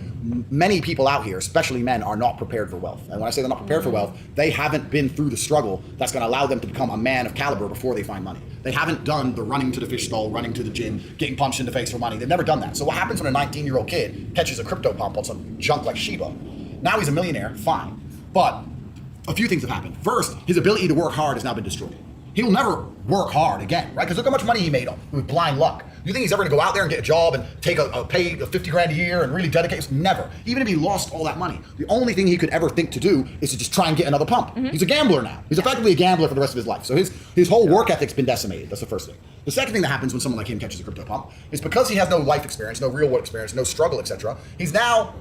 many people out here, especially men, are not prepared for wealth. And when I say they're not prepared for wealth, they haven't been through the struggle that's going to allow them to become a man of caliber before they find money. They haven't done the running to the fish stall, running to the gym, getting punched in the face for money. They've never done that. So what happens when a 19-year-old kid catches a crypto pump on some junk like Shiba? Now he's a millionaire, fine. But a few things have happened. First, his ability to work hard has now been destroyed. He'll never work hard again, right? Because look how much money he made with blind luck. You think he's ever gonna go out there and get a job and take a pay of 50 grand a year and really dedicate? Never. Even if he lost all that money, the only thing he could ever think to do is to just try and get another pump. Mm-hmm. He's a gambler now. He's effectively a gambler for the rest of his life. So his whole work ethic's been decimated. That's the first thing. The second thing that happens when someone like him catches a crypto pump is because he has no life experience, no real world experience, no struggle, etc. He's now,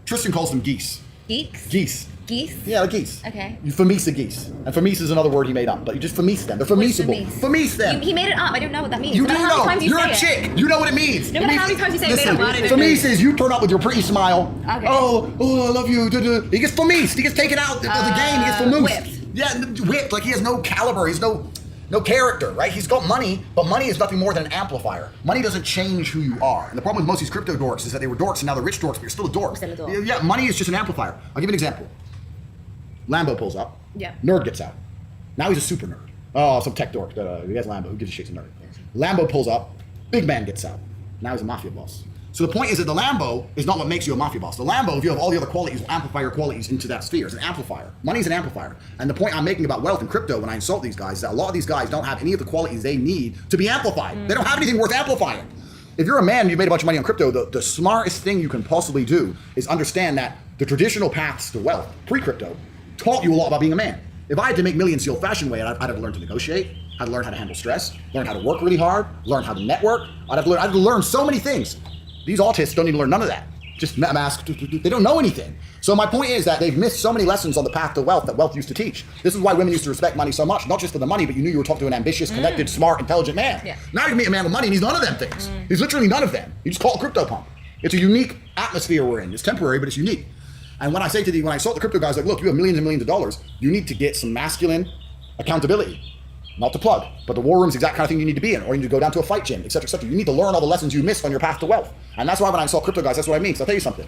Tristan calls them geese. Geeks? Geese. Geese? Yeah, like geese. Okay. You femise a geese. And femise is another word he made up, but you just femise them. They're femisable. Femise them. He made it up. I don't know what that means. You No do matter how many know. times you You're say a it. chick. You know what it means. No matter how many times you say it, made up word, I don't femise know. is you turn up with your pretty smile. Okay. Oh, I love you. He gets femised. He gets taken out of the game. He gets femoosed. Whipped. Yeah, whipped. Like he has no caliber. He's no character, right? He's got money, but money is nothing more than an amplifier. Money doesn't change who you are. And the problem with most of these crypto dorks is that they were dorks and now they're rich dorks, but you're still a dork. Still a dork. Yeah, money is just an amplifier. I'll give you an example. Lambo pulls up. Yeah. Nerd gets out. Now he's a super nerd. Oh, some tech dork. He has Lambo. Who gives a shit's a nerd? Lambo pulls up. Big man gets out. Now he's a mafia boss. So the point is that the Lambo is not what makes you a mafia boss. The Lambo, if you have all the other qualities, will amplify your qualities into that sphere. It's an amplifier. Money's an amplifier. And the point I'm making about wealth and crypto when I insult these guys is that a lot of these guys don't have any of the qualities they need to be amplified. They don't have anything worth amplifying. If you're a man and you've made a bunch of money on crypto, the smartest thing you can possibly do is understand that the traditional paths to wealth, pre-crypto, taught you a lot about being a man. If I had to make millions the old-fashioned way, I'd have to learn to negotiate, I'd learn how to handle stress, learn how to work really hard, learn how to network. I'd have to learn so many things. These autists don't even learn none of that. Just mask, they don't know anything. So my point is that they've missed so many lessons on the path to wealth that wealth used to teach. This is why women used to respect money so much, not just for the money, but you knew you were talking to an ambitious, connected, smart, intelligent man. Yeah. Now you meet a man with money and he's none of them things. He's literally none of them. You just call it crypto pump. It's a unique atmosphere we're in. It's temporary, but it's unique. And when I say when I insult the crypto guys, like, look, you have millions and millions of dollars. You need to get some masculine accountability. Not to plug, but the war room's the exact kind of thing you need to be in, or you need to go down to a fight gym, etc., etc. You need to learn all the lessons you missed on your path to wealth. And that's why when I insult crypto guys, that's what I mean. So I'll tell you something.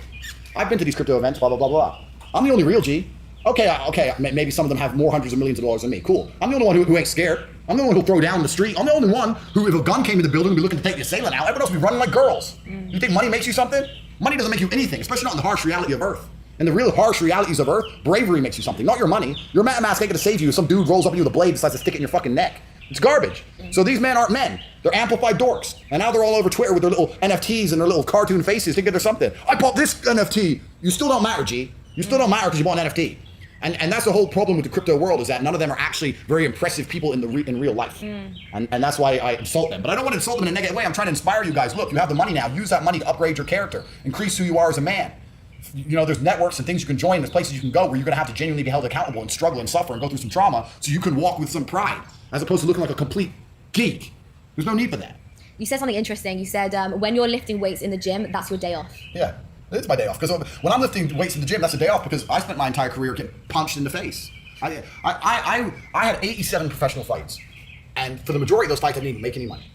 I've been to these crypto events, blah, blah, blah, blah. I'm the only real G. Okay, maybe some of them have more hundreds of millions of dollars than me. Cool. I'm the only one who ain't scared. I'm the only one who'll throw down the street. I'm the only one who, if a gun came in the building, would be looking to take the assailant out. Everyone else would be running like girls. You think money makes you something? Money doesn't make you anything, especially not in the harsh reality of Earth. In the real harsh realities of Earth, bravery makes you something, not your money. Your mask ain't gonna save you if some dude rolls up on you with a blade and decides to stick it in your fucking neck. It's garbage. So these men aren't men. They're amplified dorks. And now they're all over Twitter with their little NFTs and their little cartoon faces thinking they're something. I bought this NFT. You still don't matter, G. You still don't matter because you bought an NFT. And that's the whole problem with the crypto world, is that none of them are actually very impressive people in real life. And that's why I insult them. But I don't want to insult them in a negative way. I'm trying to inspire you guys. Look, you have the money now. Use that money to upgrade your character. Increase who you are as a man. You know, there's networks and things you can join. There's places you can go where you're going to have to genuinely be held accountable and struggle and suffer and go through some trauma so you can walk with some pride, as opposed to looking like a complete geek. There's no need for that. You said something interesting. You said when you're lifting weights in the gym, that's your day off. Yeah, it's my day off. Because when I'm lifting weights in the gym, that's a day off because I spent my entire career getting punched in the face. I had 87 professional fights. And for the majority of those fights, I didn't even make any money.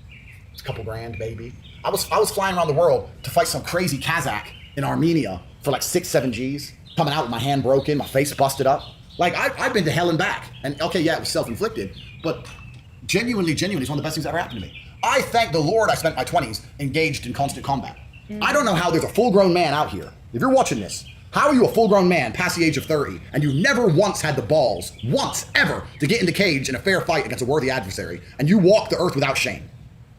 It's a couple grand, baby. I was flying around the world to fight some crazy Kazakh in Armenia for like 6-7 G's, coming out with my hand broken, my face busted up. Like, I've been to hell and back. And okay, yeah, it was self-inflicted, but genuinely, it's one of the best things that ever happened to me. I thank the Lord I spent my 20s engaged in constant combat. I don't know how there's a full-grown man out here. If you're watching this, how are you a full-grown man past the age of 30 and you never once had the balls, once, ever, to get in the cage in a fair fight against a worthy adversary, and you walk the earth without shame?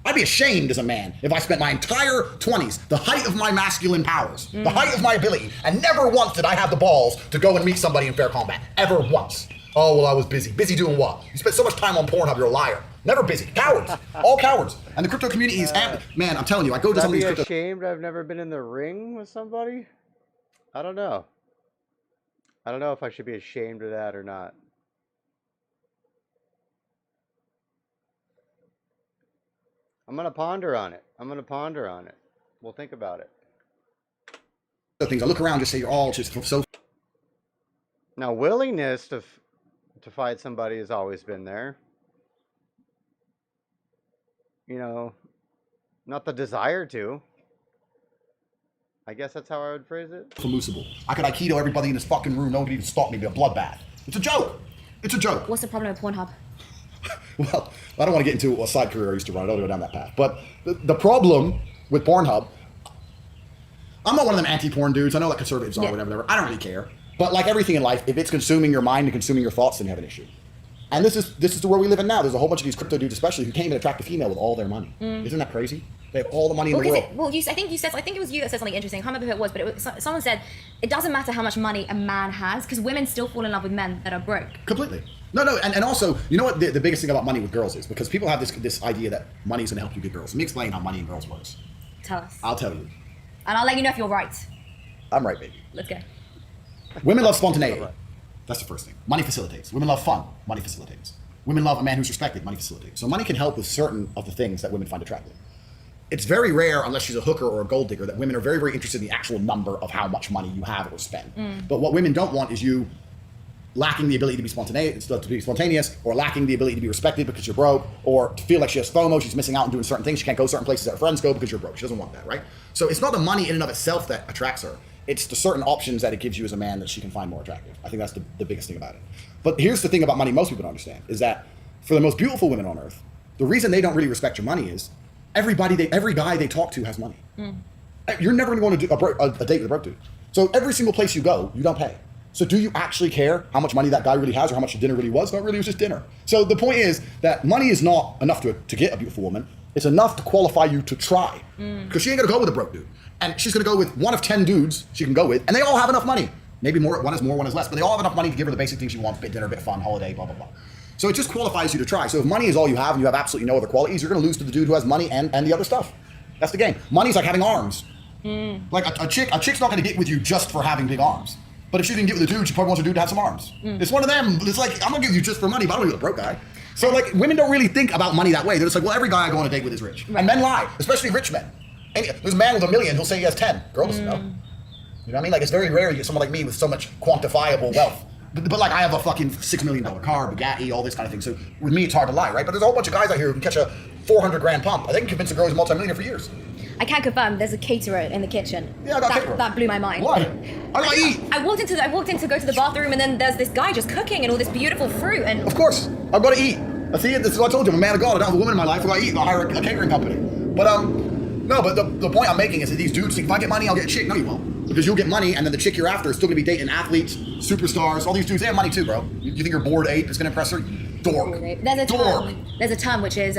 I'd be ashamed as a man if I spent my entire 20s, the height of my masculine powers, the height of my ability, and never once did I have the balls to go and meet somebody in fair combat. Ever once. Oh, well, I was busy. Busy doing what? You spent so much time on Pornhub, you're a liar. Never busy. Cowards. All cowards. And the crypto community is, man, I'm telling you, I go to some of these crypto... ashamed I've never been in the ring with somebody? I don't know. I don't know if I should be ashamed of that or not. I'm going to ponder on it. We'll think about it. Things. I look around and just say, you're all just so... Now, willingness to fight somebody has always been there. You know, not the desire to. I guess that's how I would phrase it. Illusible. I could Aikido everybody in this fucking room. Nobody even stop me. It'd be a bloodbath. It's a joke. It's a joke. What's the problem with Pornhub? Well, I don't want to get into a side career I used to run. I don't go down that path. But the problem with Pornhub, I'm not one of them anti-porn dudes. I know that conservatives are, whatever. I don't really care. But like everything in life, if it's consuming your mind and consuming your thoughts, then you have an issue. And this is the world we live in now. There's a whole bunch of these crypto dudes, especially, who can't even attract a female with all their money. Isn't that crazy? They have all the money in the world. I think it was you that said something interesting. I can't remember who it was, but someone said it doesn't matter how much money a man has because women still fall in love with men that are broke. Completely. No, and also, you know what the biggest thing about money with girls is? Because people have this idea that money is going to help you get girls. Let me explain how money and girls works. Tell us. I'll tell you. And I'll let you know if you're right. I'm right, baby. Let's go. Women love spontaneity. That's the first thing. Money facilitates. Women love fun. Money facilitates. Women love a man who's respected. Money facilitates. So money can help with certain of the things that women find attractive. It's very rare, unless she's a hooker or a gold digger, that women are very, very interested in the actual number of how much money you have or spend. But what women don't want is you lacking the ability to be spontaneous, or lacking the ability to be respected because you're broke, or to feel like she has FOMO, she's missing out on doing certain things, she can't go certain places that her friends go because you're broke. She doesn't want that, right? So it's not the money in and of itself that attracts her. It's the certain options that it gives you as a man that she can find more attractive. I think that's the biggest thing about it. But here's the thing about money most people don't understand, is that for the most beautiful women on earth, the reason they don't really respect your money is every guy they talk to has money. You're never going to go on a date with a broke dude. So every single place you go, you don't pay. So do you actually care how much money that guy really has or how much the dinner really was? Not really, it was just dinner. So the point is that money is not enough to get a beautiful woman. It's enough to qualify you to try. Because she ain't gonna go with a broke dude. And she's gonna go with one of 10 dudes she can go with, and they all have enough money. Maybe more, one is more, one is less, but they all have enough money to give her the basic things she wants, bit dinner, bit fun, holiday, blah, blah, blah. So it just qualifies you to try. So if money is all you have and you have absolutely no other qualities, you're gonna lose to the dude who has money and the other stuff. That's the game. Money's like having arms. Like a chick's not gonna get with you just for having big arms. But if she didn't get with a dude, she probably wants a dude to have some arms. It's one of them. It's like, I'm gonna give you just for money, but I don't need a broke guy. So like, women don't really think about money that way. They're just like, well, every guy I go on a date with is rich. Right. And men lie, especially rich men. There's a man with $1 million, he'll say he has 10. Girl doesn't know. You know what I mean? Like, it's very rare you get someone like me with so much quantifiable wealth. But like, I have a fucking $6 million car, Bugatti, all this kind of thing. So with me, it's hard to lie, right? But there's a whole bunch of guys out here who can catch a 400 grand pump. They can convince a girl who's a multi-millionaire for years. I can confirm there's a caterer in the kitchen. Yeah, I got a caterer. That blew my mind. Why? I gotta eat. I walked in to go to the bathroom, and then there's this guy just cooking and all this beautiful fruit. And of course, I've got to eat. See, this is what I told you. I'm a man of God. I don't have a woman in my life. I've got to eat. I'll hire a catering company. But no. But the point I'm making is that these dudes think if I get money, I'll get a chick. No, you won't. Because you'll get money, and then the chick you're after is still gonna be dating athletes, superstars. All these dudes, they have money too, bro. You think your bored ape is gonna impress her? Dork. There's a term which is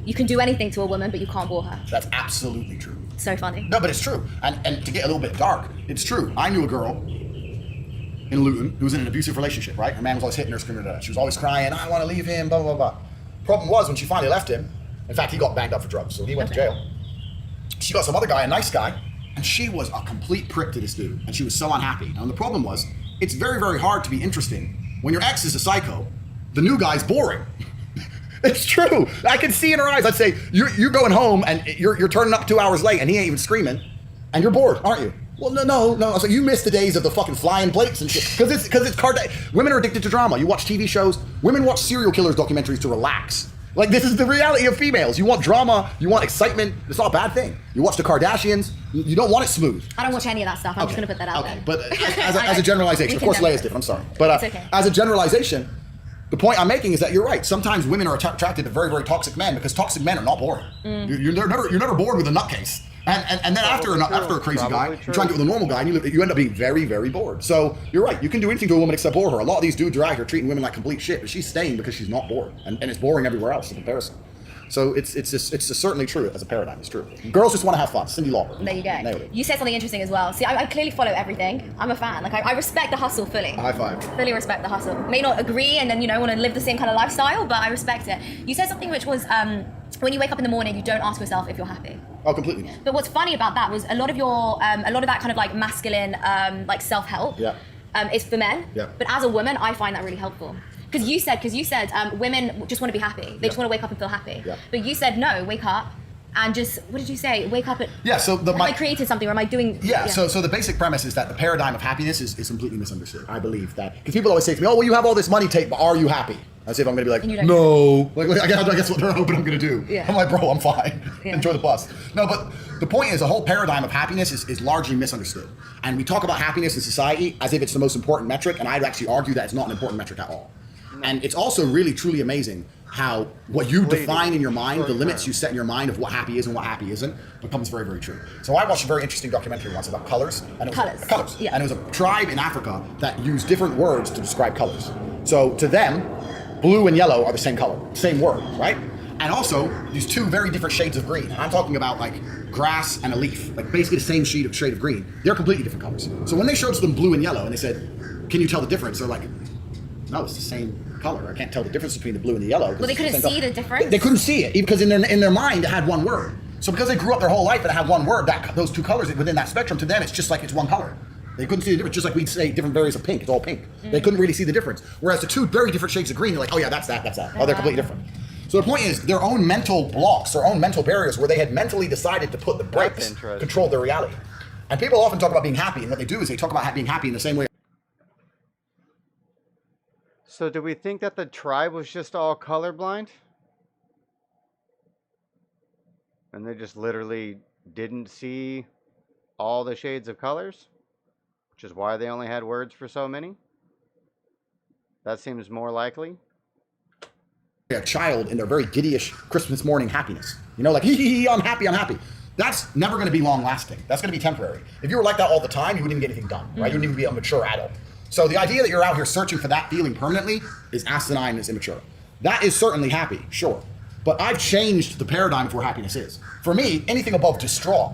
you can do anything to a woman, but you can't bore her. That's absolutely true. So funny. No, but it's true. And to get a little bit dark, it's true. I knew a girl in Luton who was in an abusive relationship, right? Her man was always hitting her, screaming at her. She was always crying, I want to leave him, blah, blah, blah. Problem was, when she finally left him, in fact, he got banged up for drugs, so he went to jail. She got some other guy, a nice guy, and she was a complete prick to this dude, and she was so unhappy. Now, the problem was, it's very, very hard to be interesting when your ex is a psycho. The new guy's boring. It's true. I can see in her eyes. I'd say, you're going home and you're turning up 2 hours late and he ain't even screaming, and you're bored, aren't you? Well, no. I was like, you miss the days of the fucking flying plates and shit. Because it's women are addicted to drama. You watch TV shows. Women watch serial killers documentaries to relax. Like, this is the reality of females. You want drama. You want excitement. It's not a bad thing. You watch the Kardashians. You don't want it smooth. I don't watch any of that stuff. I'm just going to put that out there. But as a generalization, of course, Layah's different. I'm sorry. But as a generalization, the point I'm making is that you're right. Sometimes women are attracted to very, very toxic men because toxic men are not boring. You're never bored with a nutcase. And then after a crazy guy, you try and get with a normal guy, and you end up being very, very bored. So you're right. You can do anything to a woman except bore her. A lot of these dudes are out here treating women like complete shit, but she's staying because she's not bored, and it's boring everywhere else in comparison. So it's certainly true as a paradigm. It's true. Girls just want to have fun. Cindy Lauper. There you go. Nailed it. You said something interesting as well. See, I clearly follow everything. I'm a fan. Like, I respect the hustle fully. High five. Fully respect the hustle. May not agree and then, want to live the same kind of lifestyle, but I respect it. You said something which was, when you wake up in the morning, you don't ask yourself if you're happy. Oh, completely not. But what's funny about that was a lot of that kind of like masculine, like self-help is for men. Yeah. But as a woman, I find that really helpful. Because you said women just want to be happy. They just want to wake up and feel happy. Yeah. But you said, no, wake up and just, what did you say? Wake up at... Yeah, so have I created something or am I doing... Yeah, so the basic premise is that the paradigm of happiness is completely misunderstood. I believe that. Because people always say to me, oh, well, you have all this money, Tate, but are you happy? As if I'm going to be like, no. Like, I guess what they're hoping I'm going to do. Yeah. I'm like, bro, I'm fine. Yeah. Enjoy the bus. No, but the point is the whole paradigm of happiness is largely misunderstood. And we talk about happiness in society as if it's the most important metric, and I'd actually argue that it's not an important metric at all. And it's also really, truly amazing how what you define in your mind, the limits you set in your mind of what happy is and what happy isn't, becomes very, very true. So I watched a very interesting documentary once about colors. And colors. Yeah. And it was a tribe in Africa that used different words to describe colors. So to them, blue and yellow are the same color, same word, right? And also, these two very different shades of green. And I'm talking about like grass and a leaf, like basically the same shade of green. They're completely different colors. So when they showed to them blue and yellow and they said, can you tell the difference? They're like, no, it's the same color. I can't tell the difference between the blue and the yellow. Well, they couldn't see the difference? They couldn't see it because in their mind it had one word. So because they grew up their whole life and it had one word, those two colors within that spectrum, to them it's just like it's one color. They couldn't see the difference, just like we'd say different varieties of pink, it's all pink. They couldn't really see the difference. Whereas the two very different shades of green, they're like, oh yeah, that's that. Oh, they're completely different. So the point is, their own mental blocks, their own mental barriers, where they had mentally decided to put the brakes, controlled their reality. And people often talk about being happy, and what they do is they talk about being happy in the same way. So do we think that the tribe was just all colorblind? And they just literally didn't see all the shades of colors? Which is why they only had words for so many? That seems more likely. A child in their very giddyish Christmas morning happiness. Like, hee, I'm happy. That's never going to be long lasting. That's going to be temporary. If you were like that all the time, you wouldn't even get anything done, right? You wouldn't even be a mature adult. So the idea that you're out here searching for that feeling permanently is asinine and is immature. That is certainly happy, sure. But I've changed the paradigm for what happiness is. For me, anything above distraught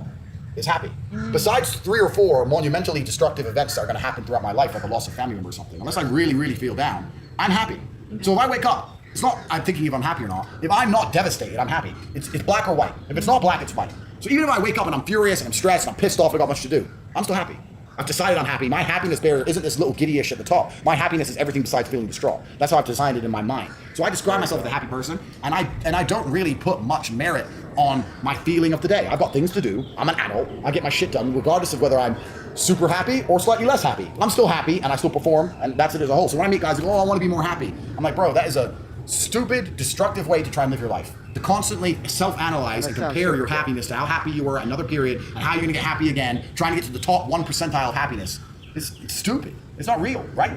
is happy. Besides 3 or 4 monumentally destructive events that are going to happen throughout my life, like a loss of family member or something, unless I really, really feel down, I'm happy. So if I wake up, it's not I'm thinking if I'm happy or not. If I'm not devastated, I'm happy. It's black or white. If it's not black, it's white. So even if I wake up and I'm furious and I'm stressed and I'm pissed off and I got much to do, I'm still happy. I've decided I'm happy. My happiness there isn't this little giddyish at the top. My happiness is everything besides feeling distraught. That's how I've designed it in my mind. So I describe myself as a happy person, and I don't really put much merit on my feeling of the day. I've got things to do. I'm an adult. I get my shit done regardless of whether I'm super happy or slightly less happy. I'm still happy and I still perform, and that's it as a whole. So when I meet guys who go, oh, I want to be more happy, I'm like, bro, that is a stupid, destructive way to try and live your life. To constantly self-analyze and compare your happiness to how happy you were at another period and how you're going to get happy again, trying to get to the top 1 percentile of happiness. It's stupid. It's not real, right?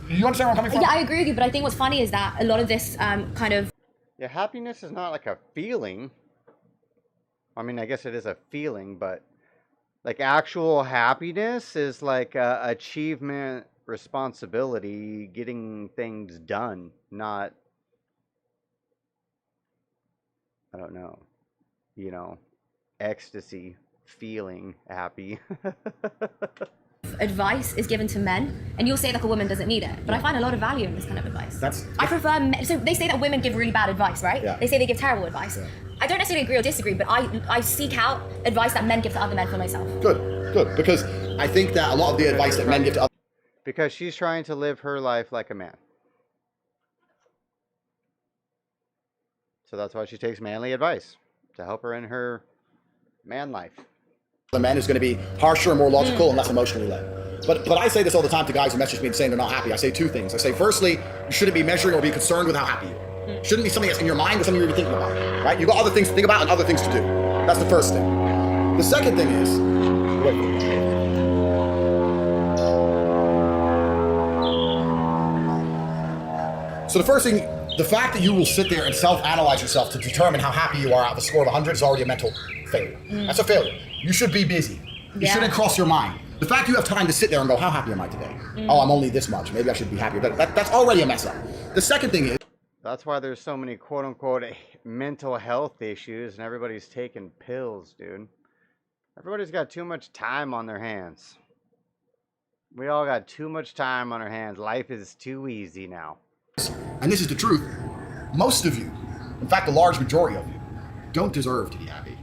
You understand where I'm coming from? Yeah, I agree with you, but I think what's funny is that a lot of this kind of... Yeah, happiness is not like a feeling. I mean, I guess it is a feeling, but like actual happiness is like achievement, responsibility, getting things done, not, I don't know, you know, ecstasy, feeling happy. advice is given to men, and you'll say like a woman doesn't need it, but I find a lot of value in this kind of advice. I prefer men. So they say that women give really bad advice, right? Yeah. They say they give terrible advice. Yeah. I don't necessarily agree or disagree, but I seek out advice that men give to other men for myself. Good, because I think that a lot of the advice that men give to other... Because she's trying to live her life like a man. So that's why she takes manly advice, to help her in her man life. The man is going to be harsher and more logical and less emotionally led. But I say this all the time to guys who message me and saying they're not happy. I say two things. I say, firstly, you shouldn't be measuring or be concerned with how happy you are. Shouldn't be something that's in your mind or something you're even thinking about, right? You've got other things to think about and other things to do. That's the first thing. The second thing is, so the first thing, the fact that you will sit there and self-analyze yourself to determine how happy you are out of a score of 100 is already a mental failure. That's a failure. You should be busy. You shouldn't cross your mind. The fact you have time to sit there and go, how happy am I today? Oh, I'm only this much. Maybe I should be happier. That's already a mess up. The second thing is... That's why there's so many quote-unquote mental health issues and everybody's taking pills, dude. Everybody's got too much time on their hands. We all got too much time on our hands. Life is too easy now. And this is the truth. Most of you, in fact, the large majority of you, don't deserve to be happy.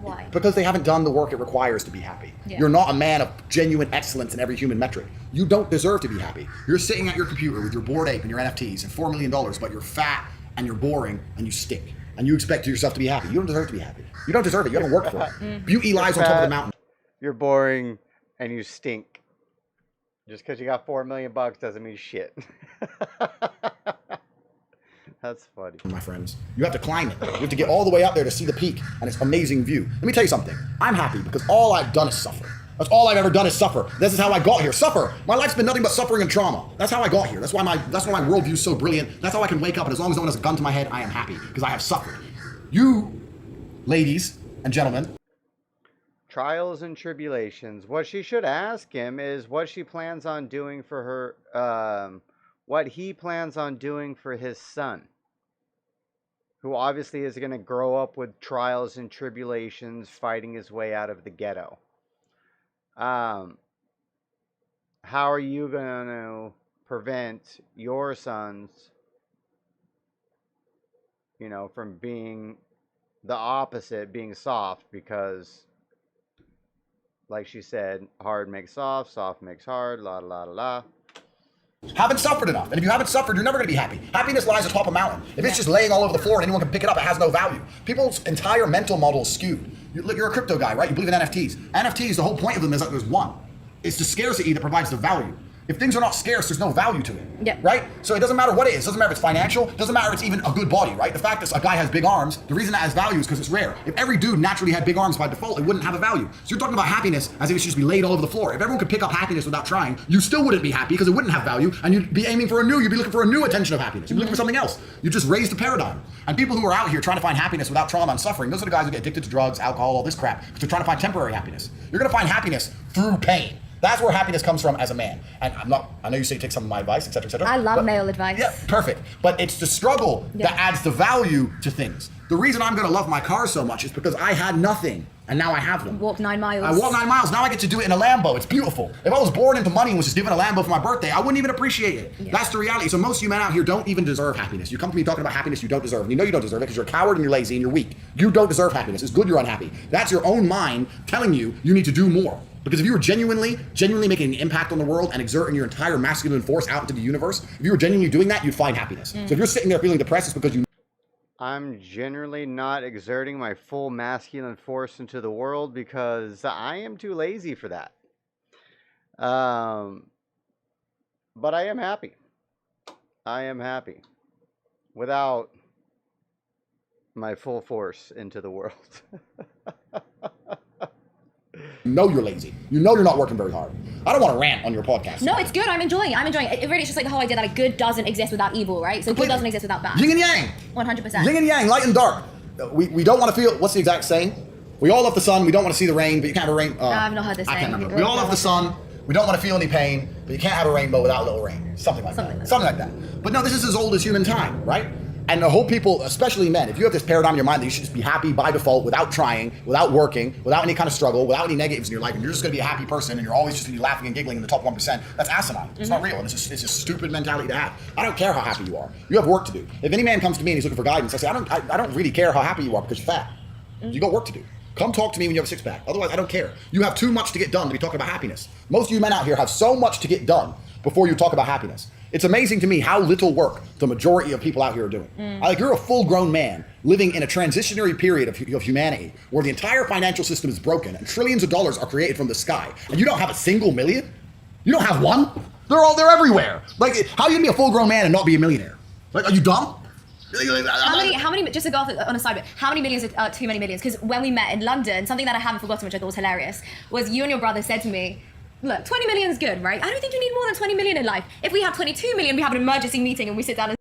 Why? Because they haven't done the work it requires to be happy. Yeah. You're not a man of genuine excellence in every human metric. You don't deserve to be happy. You're sitting at your computer with your Bored Ape and your NFTs and $4 million, but you're fat and you're boring and you stink. And you expect yourself to be happy. You don't deserve to be happy. You don't deserve it. You haven't worked for it. Beauty lies on top of the mountain. You're boring and you stink. Just because you got $4 million doesn't mean shit. That's funny. My friends, you have to climb it. You have to get all the way up there to see the peak and its amazing view. Let me tell you something. I'm happy because all I've done is suffer. That's all I've ever done is suffer. This is how I got here. Suffer. My life's been nothing but suffering and trauma. That's how I got here. That's why my worldview is so brilliant. That's how I can wake up, and as long as no one has a gun to my head, I am happy because I have suffered. You, ladies and gentlemen. Trials and tribulations. What she should ask him is what she plans on doing for her, what he plans on doing for his son, who obviously is going to grow up with trials and tribulations, fighting his way out of the ghetto. How are you going to prevent your sons, you know, from being the opposite, being soft? Because, like she said, hard makes soft, soft makes hard, la la la la. Haven't suffered enough. And if you haven't suffered, you're never going to be happy. Happiness lies atop a mountain. If it's just laying all over the floor and anyone can pick it up, it has no value. People's entire mental model is skewed. You're a crypto guy, right? You believe in NFTs. NFTs, the whole point of them is that there's one. It's the scarcity that provides the value. If things are not scarce, there's no value to it. Yeah. Right? So it doesn't matter what it is. It doesn't matter if it's financial. It doesn't matter if it's even a good body, right? The fact that a guy has big arms, the reason that has value is because it's rare. If every dude naturally had big arms by default, it wouldn't have a value. So you're talking about happiness as if it should just be laid all over the floor. If everyone could pick up happiness without trying, you still wouldn't be happy because it wouldn't have value, and you'd be aiming for you'd be looking for a new attention of happiness. You'd be looking for something else. You just raised the paradigm. And people who are out here trying to find happiness without trauma and suffering, those are the guys who get addicted to drugs, alcohol, all this crap, because they're trying to find temporary happiness. You're gonna find happiness through pain. That's where happiness comes from as a man. And I know you say take some of my advice, etc., etc. I love male advice. Yeah, perfect. But it's the struggle that adds the value to things. The reason I'm gonna love my car so much is because I had nothing, and now I have them. Walk 9 miles. I walk 9 miles, now I get to do it in a Lambo. It's beautiful. If I was born into money and was just given a Lambo for my birthday, I wouldn't even appreciate it. Yeah. That's the reality. So most of you men out here don't even deserve happiness. You come to me talking about happiness you don't deserve. And you know you don't deserve it because you're a coward and you're lazy and you're weak. You don't deserve happiness. It's good you're unhappy. That's your own mind telling you need to do more. Because if you were genuinely making an impact on the world and exerting your entire masculine force out into the universe, if you were genuinely doing that, you'd find happiness. So if you're sitting there feeling depressed, it's because I'm generally not exerting my full masculine force into the world because I am too lazy for that. But I am happy. I am happy without my full force into the world. You know you're lazy. You know you're not working very hard. I don't want to rant on your podcast. No, it's good. I'm enjoying it. It really is just like the whole idea that like good doesn't exist without evil, right? So good doesn't exist without bad. Yin and yang. 100%. Yin and yang, light and dark. We don't want to feel, what's the exact saying? We all love the sun, we don't want to see the rain, but you can't have a rain. I've not heard this saying. I can't remember. We all love the sun, we don't want to feel any pain, but you can't have a rainbow without a little rain. Something like that. But no, this is as old as human time, right? And the whole people, especially men, if you have this paradigm in your mind that you should just be happy by default without trying, without working, without any kind of struggle, without any negatives in your life, and you're just going to be a happy person and you're always just going to be laughing and giggling in the top 1%, that's asinine. It's not real. And it's a stupid mentality to have. I don't care how happy you are. You have work to do. If any man comes to me and he's looking for guidance, I say, I don't really care how happy you are because you're fat. You got work to do. Come talk to me when you have a six-pack. Otherwise, I don't care. You have too much to get done to be talking about happiness. Most of you men out here have so much to get done before you talk about happiness. It's amazing to me how little work the majority of people out here are doing. Like, you're a full-grown man living in a transitionary period of humanity where the entire financial system is broken and trillions of dollars are created from the sky, and you don't have a single million? You don't have one? They're everywhere. Like, how are you gonna be a full-grown man and not be a millionaire? Like, are you dumb? How many, just to go off on a side bit, how many millions are too many millions? Because when we met in London, something that I haven't forgotten, which I thought was hilarious, was you and your brother said to me, look, 20 million is good, right? I don't think you need more than 20 million in life. If we have 22 million, we have an emergency meeting and we sit down and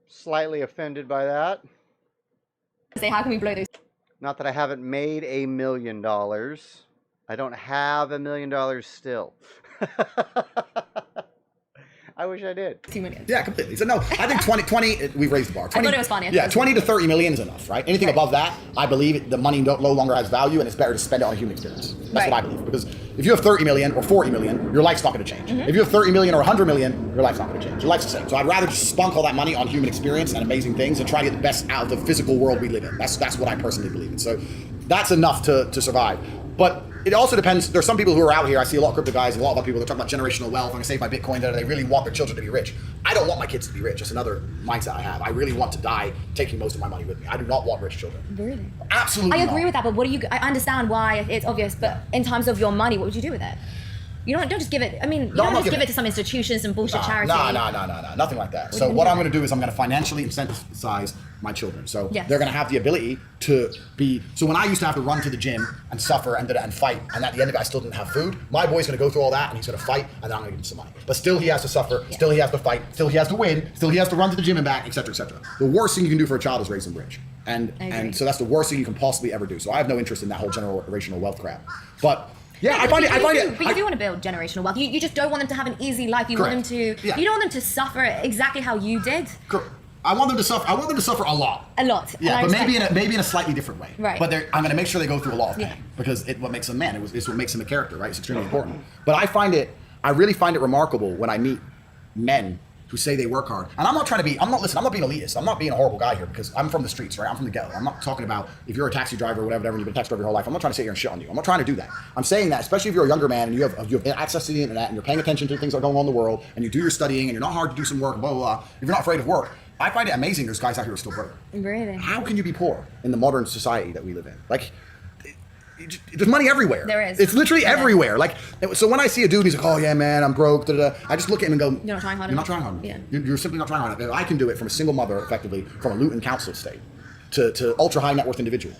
Slightly offended by that. say, how can we blow those? Not that I haven't made $1 million. I don't have $1 million still. I wish I did. 2 million. Yeah, completely. So no, I think 20, we've raised the bar. 20, I thought it was funny. Yeah, 20 to 30 million is enough, right? Anything above that, I believe the money no longer has value and it's better to spend it on a human experience. That's what I believe. Because if you have 30 million or 40 million, your life's not going to change. If you have 30 million or 100 million, your life's not going to change. Your life's the same. So I'd rather just spunk all that money on human experience and amazing things and try to get the best out of the physical world we live in. That's what I personally believe in. So that's enough to survive. But it also depends. There's some people who are out here. I see a lot of crypto guys and a lot of other people that talk about generational wealth. I'm going to save my Bitcoin there. They really want their children to be rich. I don't want my kids to be rich. That's another mindset I have. I really want to die taking most of my money with me. I do not want rich children. Really? Absolutely I agree with that, but what do you, I understand why it's obvious, but in terms of your money, what would you do with it? You don't just give it, I mean, you don't just give it to some institution, some bullshit charity. No, nothing like that. So what I'm going to do is I'm going to financially incentivize my children. So they're going to have the ability to be, so when I used to have to run to the gym and suffer and fight, and at the end of it I still didn't have food, my boy's going to go through all that and he's going to fight, and then I'm going to give him some money. But still he has to suffer, still he has to fight, still he has to win, still he has to run to the gym and back, etc., etc. The worst thing you can do for a child is raise them rich. And so that's the worst thing you can possibly ever do. So I have no interest in that whole generational wealth crap. But yeah, I find it. But you do want to build generational wealth. You just don't want them to have an easy life. You want them to. Yeah. You don't want them to suffer exactly how you did. Correct. I want them to suffer. I want them to suffer a lot. A lot. Yeah, but maybe in a slightly different way. Right. But I'm going to make sure they go through a lot of pain because it's what makes them man. It's what makes them a character, right? It's extremely important. But I really find it remarkable when I meet men who say they work hard. And I'm not being elitist. I'm not being a horrible guy here because I'm from the streets, right? I'm from the ghetto. I'm not talking about if you're a taxi driver or whatever, and you've been a taxi driver your whole life. I'm not trying to sit here and shit on you. I'm not trying to do that. I'm saying that, especially if you're a younger man and you have access to the internet and you're paying attention to things that are going on in the world and you do your studying and you're not hard to do some work, blah, blah, blah. If you're not afraid of work, I find it amazing there's guys out here who are still broke. Really? How can you be poor in the modern society that we live in? Like, there's money everywhere. There is. It's literally everywhere. Like, so when I see a dude, he's like, oh yeah, man, I'm broke. Da, da, da. I just look at him and go, You're not trying hard You're not enough. trying hard enough. Yeah. You're simply not trying hard enough. If I can do it from a single mother, effectively, from a Luton council estate to ultra high net worth individual,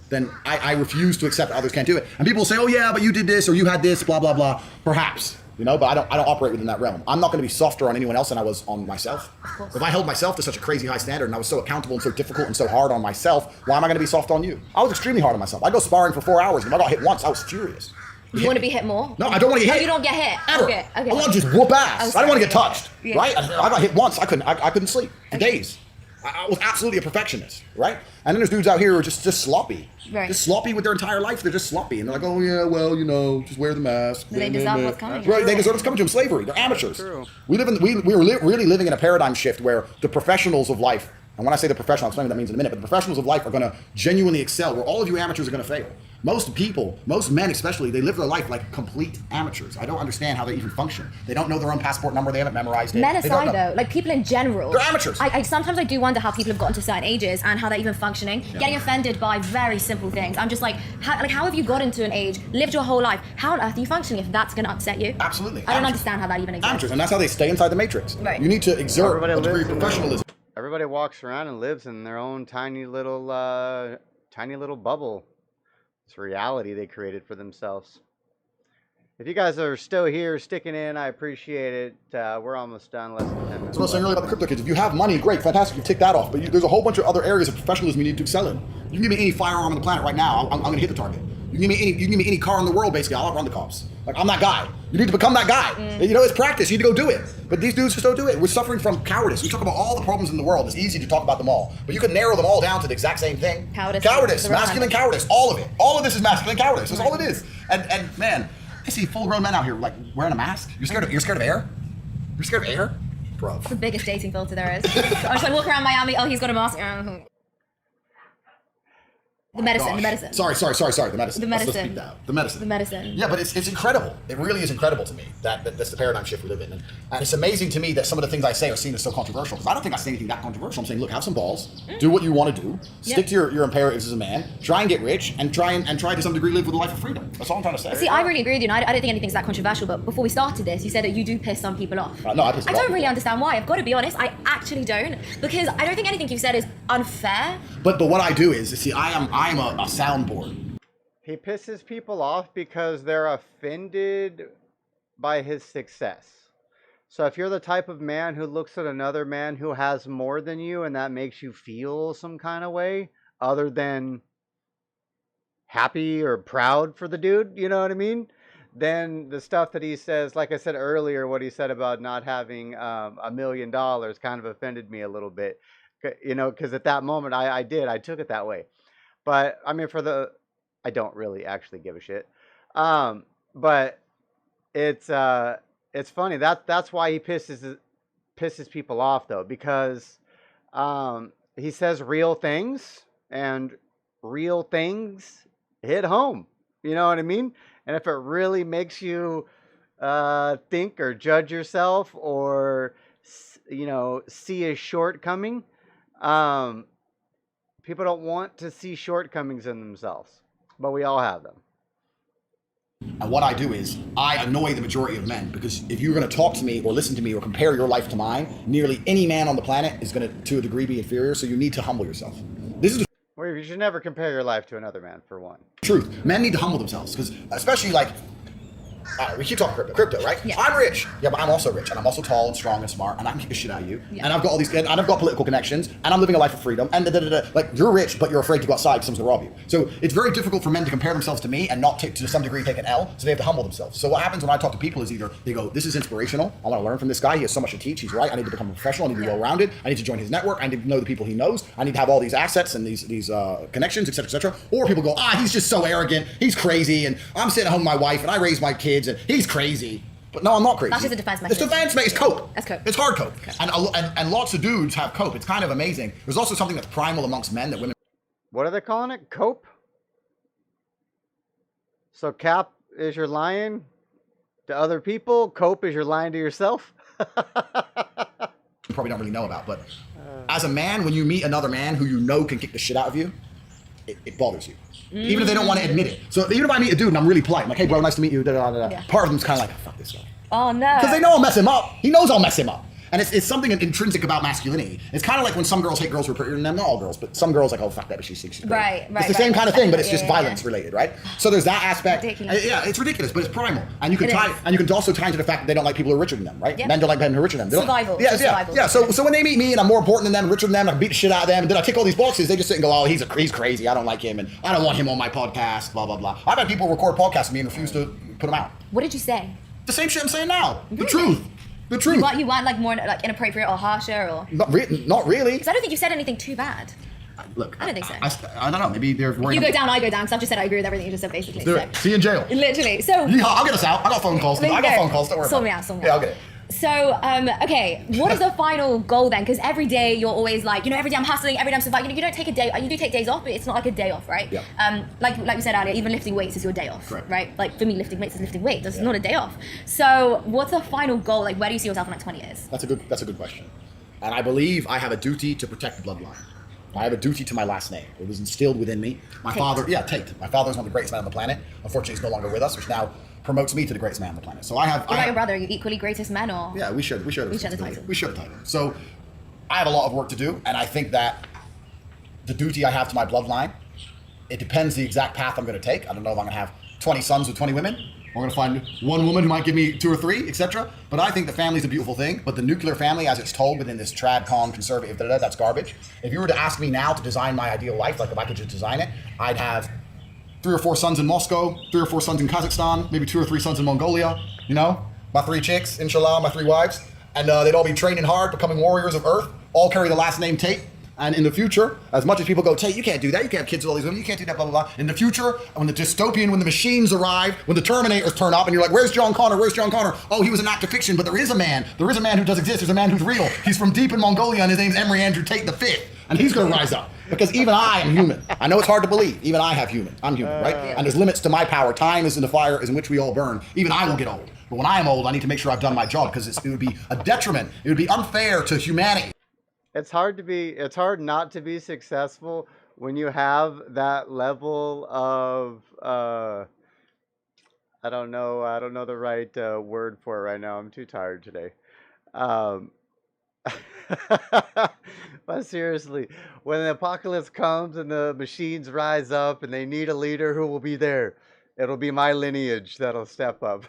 then I refuse to accept that others can't do it. And people will say, oh yeah, but you did this or you had this, blah, blah, blah. Perhaps. But I don't operate within that realm. I'm not going to be softer on anyone else than I was on myself. If I held myself to such a crazy high standard and I was so accountable and so difficult and so hard on myself, why am I going to be soft on you? I was extremely hard on myself. I go sparring for 4 hours, and if I got hit once, I was furious. You want to be hit more? No, I don't want to get hit. Oh, you don't get hit? Ever. Okay. I want to just whoop ass. I don't want to get touched, Yeah. right? I got hit once. I couldn't sleep for days. I was absolutely a perfectionist, right? And then there's dudes out here who are just sloppy. Right. Just sloppy with their entire life. They're just sloppy. And they're like, oh yeah, well, just wear the mask. They deserve what's coming. Right, they deserve what's coming to them. Slavery. They're amateurs. True. We were really living in a paradigm shift where the professionals of life, and when I say the professional, I'll explain what that means in a minute, but the professionals of life are going to genuinely excel, where all of you amateurs are going to fail. Most people, most men especially, they live their life like complete amateurs. I don't understand how they even function. They don't know their own passport number. They haven't memorized it. Men They don't aside, know. though, like people in general, They're amateurs. I sometimes I do wonder how people have gotten to certain ages and how they're even functioning, getting offended by very simple things. I'm just like, how have you gotten to an age, lived your whole life? How on earth are you functioning if that's going to upset you? Absolutely. I don't Amateurs. understand how that even exists. Amateurs, and that's how they stay inside the matrix. Right. You need to exert Everybody a degree lives of in their- professionalism. Everybody walks around and lives in their own tiny little bubble. It's reality they created for themselves. If you guys are still here, sticking in, I appreciate it. We're almost done, less than 10 minutes. That's what I was saying earlier about the crypto kids. If you have money, great, fantastic, you tick that off. But there's a whole bunch of other areas of professionalism you need to excel in. You can give me any firearm on the planet right now, I'm going to hit the target. You can give me any car in the world, basically, I'll outrun the cops. Like, I'm that guy. You need to become that guy. It's practice. You need to go do it. But these dudes just don't do it. We're suffering from cowardice. We talk about all the problems in the world. It's easy to talk about them all. But you can narrow them all down to the exact same thing. Cowardice. Cowardice. The Masculine requirement. cowardice. All of it. All of this is masculine cowardice. That's all it is. And man, I see full-grown men out here, like, wearing a mask. You're scared of air? You're scared of air? Bro. The biggest dating filter there is. I was like, walk around Miami, oh, he's got a mask. The medicine, Gosh. the medicine. Sorry. The medicine. The Let's medicine. speak that. The medicine. The medicine. Yeah, but it's incredible. It really is incredible to me that's the paradigm shift we live in. And it's amazing to me that some of the things I say are seen as so controversial. Because I don't think I say anything that controversial. I'm saying, look, have some balls, do what you want to do, stick to your imperatives as a man, try and get rich, and try to some degree live with a life of freedom. That's all I'm trying to say. See, I really agree with you, and I don't think anything's that controversial, but before we started this, you said that you do piss some people off. No, I piss them don't off. really understand why. I've got to be honest, I actually don't, because I don't think anything you've said is unfair. But what I do is, see, I'm a soundboard. He pisses people off because they're offended by his success. So if you're the type of man who looks at another man who has more than you and that makes you feel some kind of way other than happy or proud for the dude, you know what I mean? Then the stuff that he says, like I said earlier, what he said about not having $1 million kind of offended me a little bit, because at that moment I took it that way. But I mean, I don't really actually give a shit. But it's funny that's why he pisses people off though, because he says real things and real things hit home. You know what I mean? And if it really makes you think or judge yourself or see a shortcoming, people don't want to see shortcomings in themselves, but we all have them. And what I do is I annoy the majority of men, because if you're going to talk to me or listen to me or compare your life to mine, nearly any man on the planet is going to a degree, be inferior. So you need to humble yourself. This is the Well, you should never compare your life to another man, for one. truth. Men need to humble themselves, because especially like we keep talking crypto, right? Yeah. I'm rich. Yeah, but I'm also rich, and I'm also tall and strong and smart, and I can kick the shit out of you. Yeah. And I've got all these, and I've got political connections, and I'm living a life of freedom. And like, you're rich, but you're afraid to go outside because someone's gonna rob you. So it's very difficult for men to compare themselves to me and not to some degree take an L. So they have to humble themselves. So what happens when I talk to people is either they go, "This is inspirational. I want to learn from this guy. He has so much to teach. He's right. I need to become a professional. I need to be well-rounded. I need to join his network. I need to know the people he knows. I need to have all these assets and these connections, etc., etc." Or people go, "He's just so arrogant. He's crazy, and I'm sitting at home with my wife, and I raise my kids, and he's crazy." But no, I'm not crazy. That's just a defense It's mechanism. defense mechanism. It's cope. That's cope. It's hard cope. And lots of dudes have cope. It's kind of amazing. There's also something that's primal amongst men that women. What are they calling it? Cope? So cap is your lying to other people. Cope is your lying to yourself. probably don't really know about. But as a man, when you meet another man who you know can kick the shit out of you, it bothers you. Even if they don't want to admit it. So even if I meet a dude and I'm really polite, I'm like, hey bro, nice to meet you, da, da, da, da. Yeah. Part of them's kind of like, oh, fuck this guy. Oh no. Because they know I'll mess him up. He knows I'll mess him up. And it's something intrinsic about masculinity. It's kind of like when some girls hate girls who are prettier than them. Not all girls, but some girls like, oh, fuck that, but she's pretty. Right. It's the same kind of thing, but it's just Yeah. violence related, right? So there's that aspect. Ridiculous. Yeah, it's ridiculous, but it's primal. And you can It is. and you can also tie into the fact that they don't like people who are richer than them, right? Yeah. Men don't like men who are richer than them. They don't- Survival. Yeah, Just yeah, survival. yeah. So when they meet me and I'm more important than them, richer than them, I beat the shit out of them, and then I tick all these boxes, they just sit and go, oh, he's crazy. I don't like him, and I don't want him on my podcast. Blah blah blah. I've had people record podcasts with me and refuse to put them out. What did you say? The same shit I'm saying now. The Really? truth. The truth. You weren't like more like inappropriate or harsher or? Not really. Because I don't think you said anything too bad. Look, I don't think so. I don't know. Maybe they're worried. You go down, I go down. Because I've just said I agree with everything you just said, basically. Do it. See you in jail. Literally. So. Yeehaw, I'll get us out. I got phone calls. There you I got go. phone calls. Don't worry Sort about me it. out. Sort me Yeah, out. I'll get it. So, okay, what is the final goal then? Because every day you're always like, every day I'm hustling, every day I'm surviving. You don't take a day. You do take days off, but it's not like a day off, right? Yeah. Like we said earlier, even lifting weights is your day off, Correct. right? Like for me, lifting weights is lifting weights. That's not a day off. So, what's the final goal? Like, where do you see yourself in like 20 years? That's a good question. And I believe I have a duty to protect the bloodline. I have a duty to my last name. It was instilled within me. My father, Tate. My father's one of the greatest men on the planet. Unfortunately, he's no longer with us, which now promotes me to the greatest man on the planet. So I have. What about your brother? Are you equally greatest men or? Yeah, we share the title. We share the title. So I have a lot of work to do, and I think that the duty I have to my bloodline, it depends the exact path I'm going to take. I don't know if I'm going to have 20 sons with 20 women. I'm going to find one woman who might give me 2 or 3, etc. But I think the family's a beautiful thing. But the nuclear family, as it's told within this trad con conservative, that's garbage. If you were to ask me now to design my ideal life, like if I could just design it, I'd have 3 or 4 sons in Moscow, 3 or 4 sons in Kazakhstan, maybe 2 or 3 sons in Mongolia. My 3 chicks, inshallah, my 3 wives, and they'd all be training hard, becoming warriors of Earth. All carry the last name Tate. And in the future, as much as people go, Tate, you can't do that. You can't have kids with all these women. You can't do that, blah, blah, blah. In the future, when the dystopian, when the machines arrive, when the Terminators turn up and you're like, where's John Connor? Where's John Connor? Oh, he was an act of fiction, but there is a man. There is a man who does exist. There's a man who's real. He's from deep in Mongolia and his name's Emery Andrew Tate V. And he's going to rise up. Because even I am human. I know it's hard to believe. Even I have human. I'm human, right? And there's limits to my power. Time is in the fire is in which we all burn. Even I will get old. But when I am old, I need to make sure I've done my job because it would be a detriment. It would be unfair to humanity. It's hard not to be successful when you have that level of I don't know the right word for it right now. I'm too tired today. But seriously, when the apocalypse comes and the machines rise up and they need a leader, who will be there? It'll be my lineage that'll step up.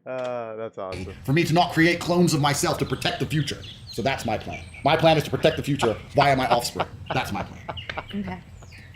That's awesome. For me to not create clones of myself to protect the future. So that's my plan. My plan is to protect the future via my offspring. That's my plan. Okay.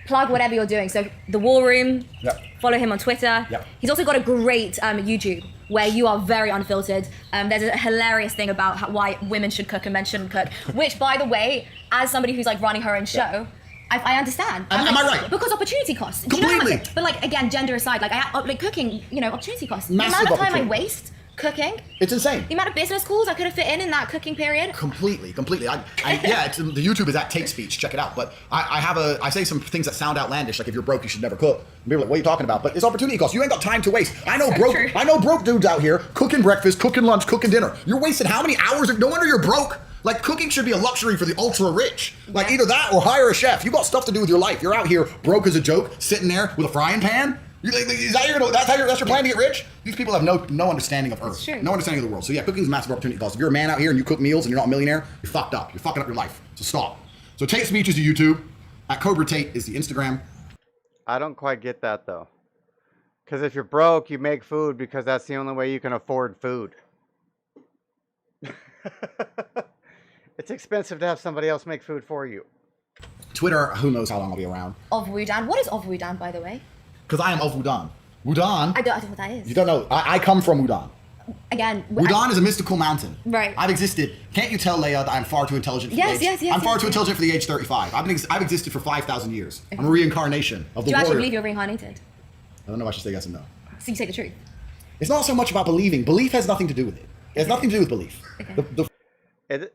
Plug whatever you're doing. So the War Room. Yep. Follow him on Twitter. Yep. He's also got a great YouTube where you are very unfiltered. There's a hilarious thing about why women should cook and men shouldn't cook. Which, by the way, as somebody who's like running her own show, I understand. Am I right? Because opportunity costs. Do you know how Completely. much- but like again, gender aside, like cooking, opportunity costs. Massive the amount of time I opportunity. waste cooking. It's insane. The amount of business calls I could have fit in that cooking period. Completely. The YouTube is at Tate Speech. Check it out. But I say some things that sound outlandish, like if you're broke, you should never cook. And people are like, what are you talking about? But it's opportunity cost. You ain't got time to waste. I know broke dudes out here cooking breakfast, cooking lunch, cooking dinner. You're wasting how many hours? No wonder you're broke. Like cooking should be a luxury for the ultra rich. Like either that or hire a chef. You got stuff to do with your life. You're out here broke as a joke, sitting there with a frying pan. That's your plan to get rich? These people have no understanding of Earth, no understanding of the world. So yeah, cooking is a massive opportunity cost. If you're a man out here and you cook meals and you're not a millionaire, you're fucked up. You're fucking up your life. So stop. So Tate Speech is the YouTube. At Cobra Tate is the Instagram. I don't quite get that though. Because if you're broke, you make food because that's the only way you can afford food. It's expensive to have somebody else make food for you. Twitter, who knows how long I'll be around. Of Wudan. What is Of Wudan, by the way? Because I am of Wudan. Wudan. I don't know what that is. You don't know. I come from Wudan. Again. Wudan is a mystical mountain. Right. I've existed. Can't you tell, Layah, that I'm far too intelligent for the age? Yes. I'm far too intelligent for the age 35. I've existed for 5,000 years. I'm a reincarnation of the Do you actually warrior. believe you're reincarnated? I don't know if I should say yes or no. So you say the truth. It's not so much about believing. Belief has nothing to do with it. It has nothing to do with belief. Okay.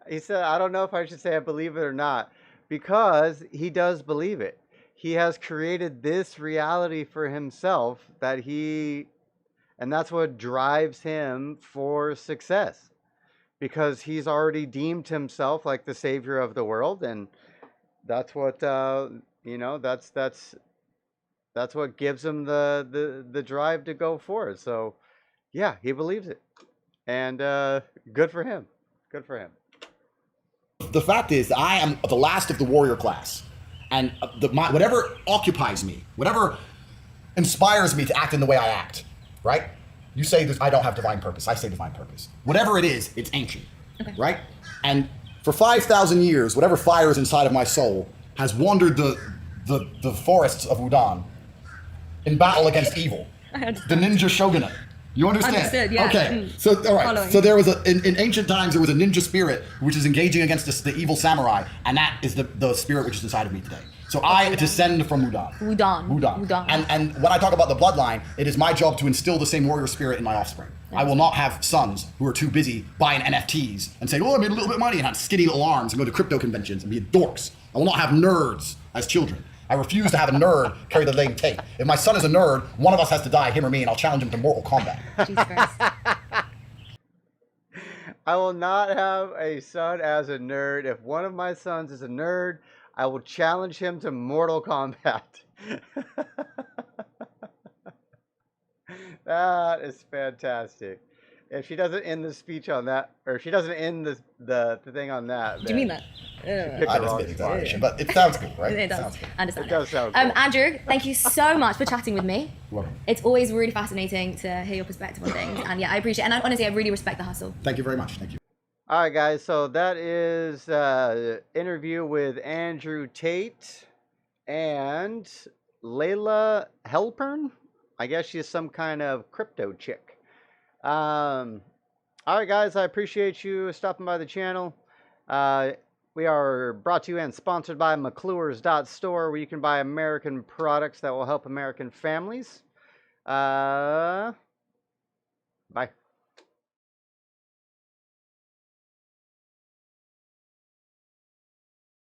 He said, I don't know if I should say I believe it or not, because he does believe it. He has created this reality for himself and that's what drives him for success, because he's already deemed himself like the savior of the world, and that's what you know. That's what gives him the drive to go for it. So yeah, he believes it, and good for him. Good for him. The fact is, I am the last of the warrior class, and whatever occupies me, whatever inspires me to act in the way I act, right? You say this, I don't have divine purpose. I say divine purpose. Whatever it is, it's ancient, right? And for 5,000 years, whatever fire is inside of my soul has wandered the forests of Udan in battle against evil. The ninja shogunate. You understand? Understood, yeah. Okay. So, all right. Following. So there was in ancient times, there was a ninja spirit which is engaging against the evil samurai, and that is the spirit which is inside of me today. So I descend from Udan. Udan. And when I talk about the bloodline, it is my job to instill the same warrior spirit in my offspring. I will not have sons who are too busy buying NFTs and saying, "Oh, I made a little bit of money," and have skinny little arms and go to crypto conventions and be dorks. I will not have nerds as children. I refuse to have a nerd carry the name Tate. If my son is a nerd, one of us has to die, him or me, and I'll challenge him to Mortal Kombat. Jesus Christ. I will not have a son as a nerd. If one of my sons is a nerd, I will challenge him to Mortal Kombat. That is fantastic. If she doesn't end the speech on that, or if she doesn't end the thing on that, Do you mean that? picked I the just wrong made an spot. exaggeration, but it sounds good, right? It does. Sounds good. I understand. It does sound cool. Andrew, thank you so much for chatting with me. Welcome. It's always really fascinating to hear your perspective on things. And yeah, I appreciate it. And honestly, I really respect the hustle. Thank you very much. Thank you. All right, guys. So that is interview with Andrew Tate and Layah Heilpern. I guess she's some kind of crypto chick. All right, guys. I appreciate you stopping by the channel. We are brought to you and sponsored by McClures.store, where you can buy American products that will help American families. Bye.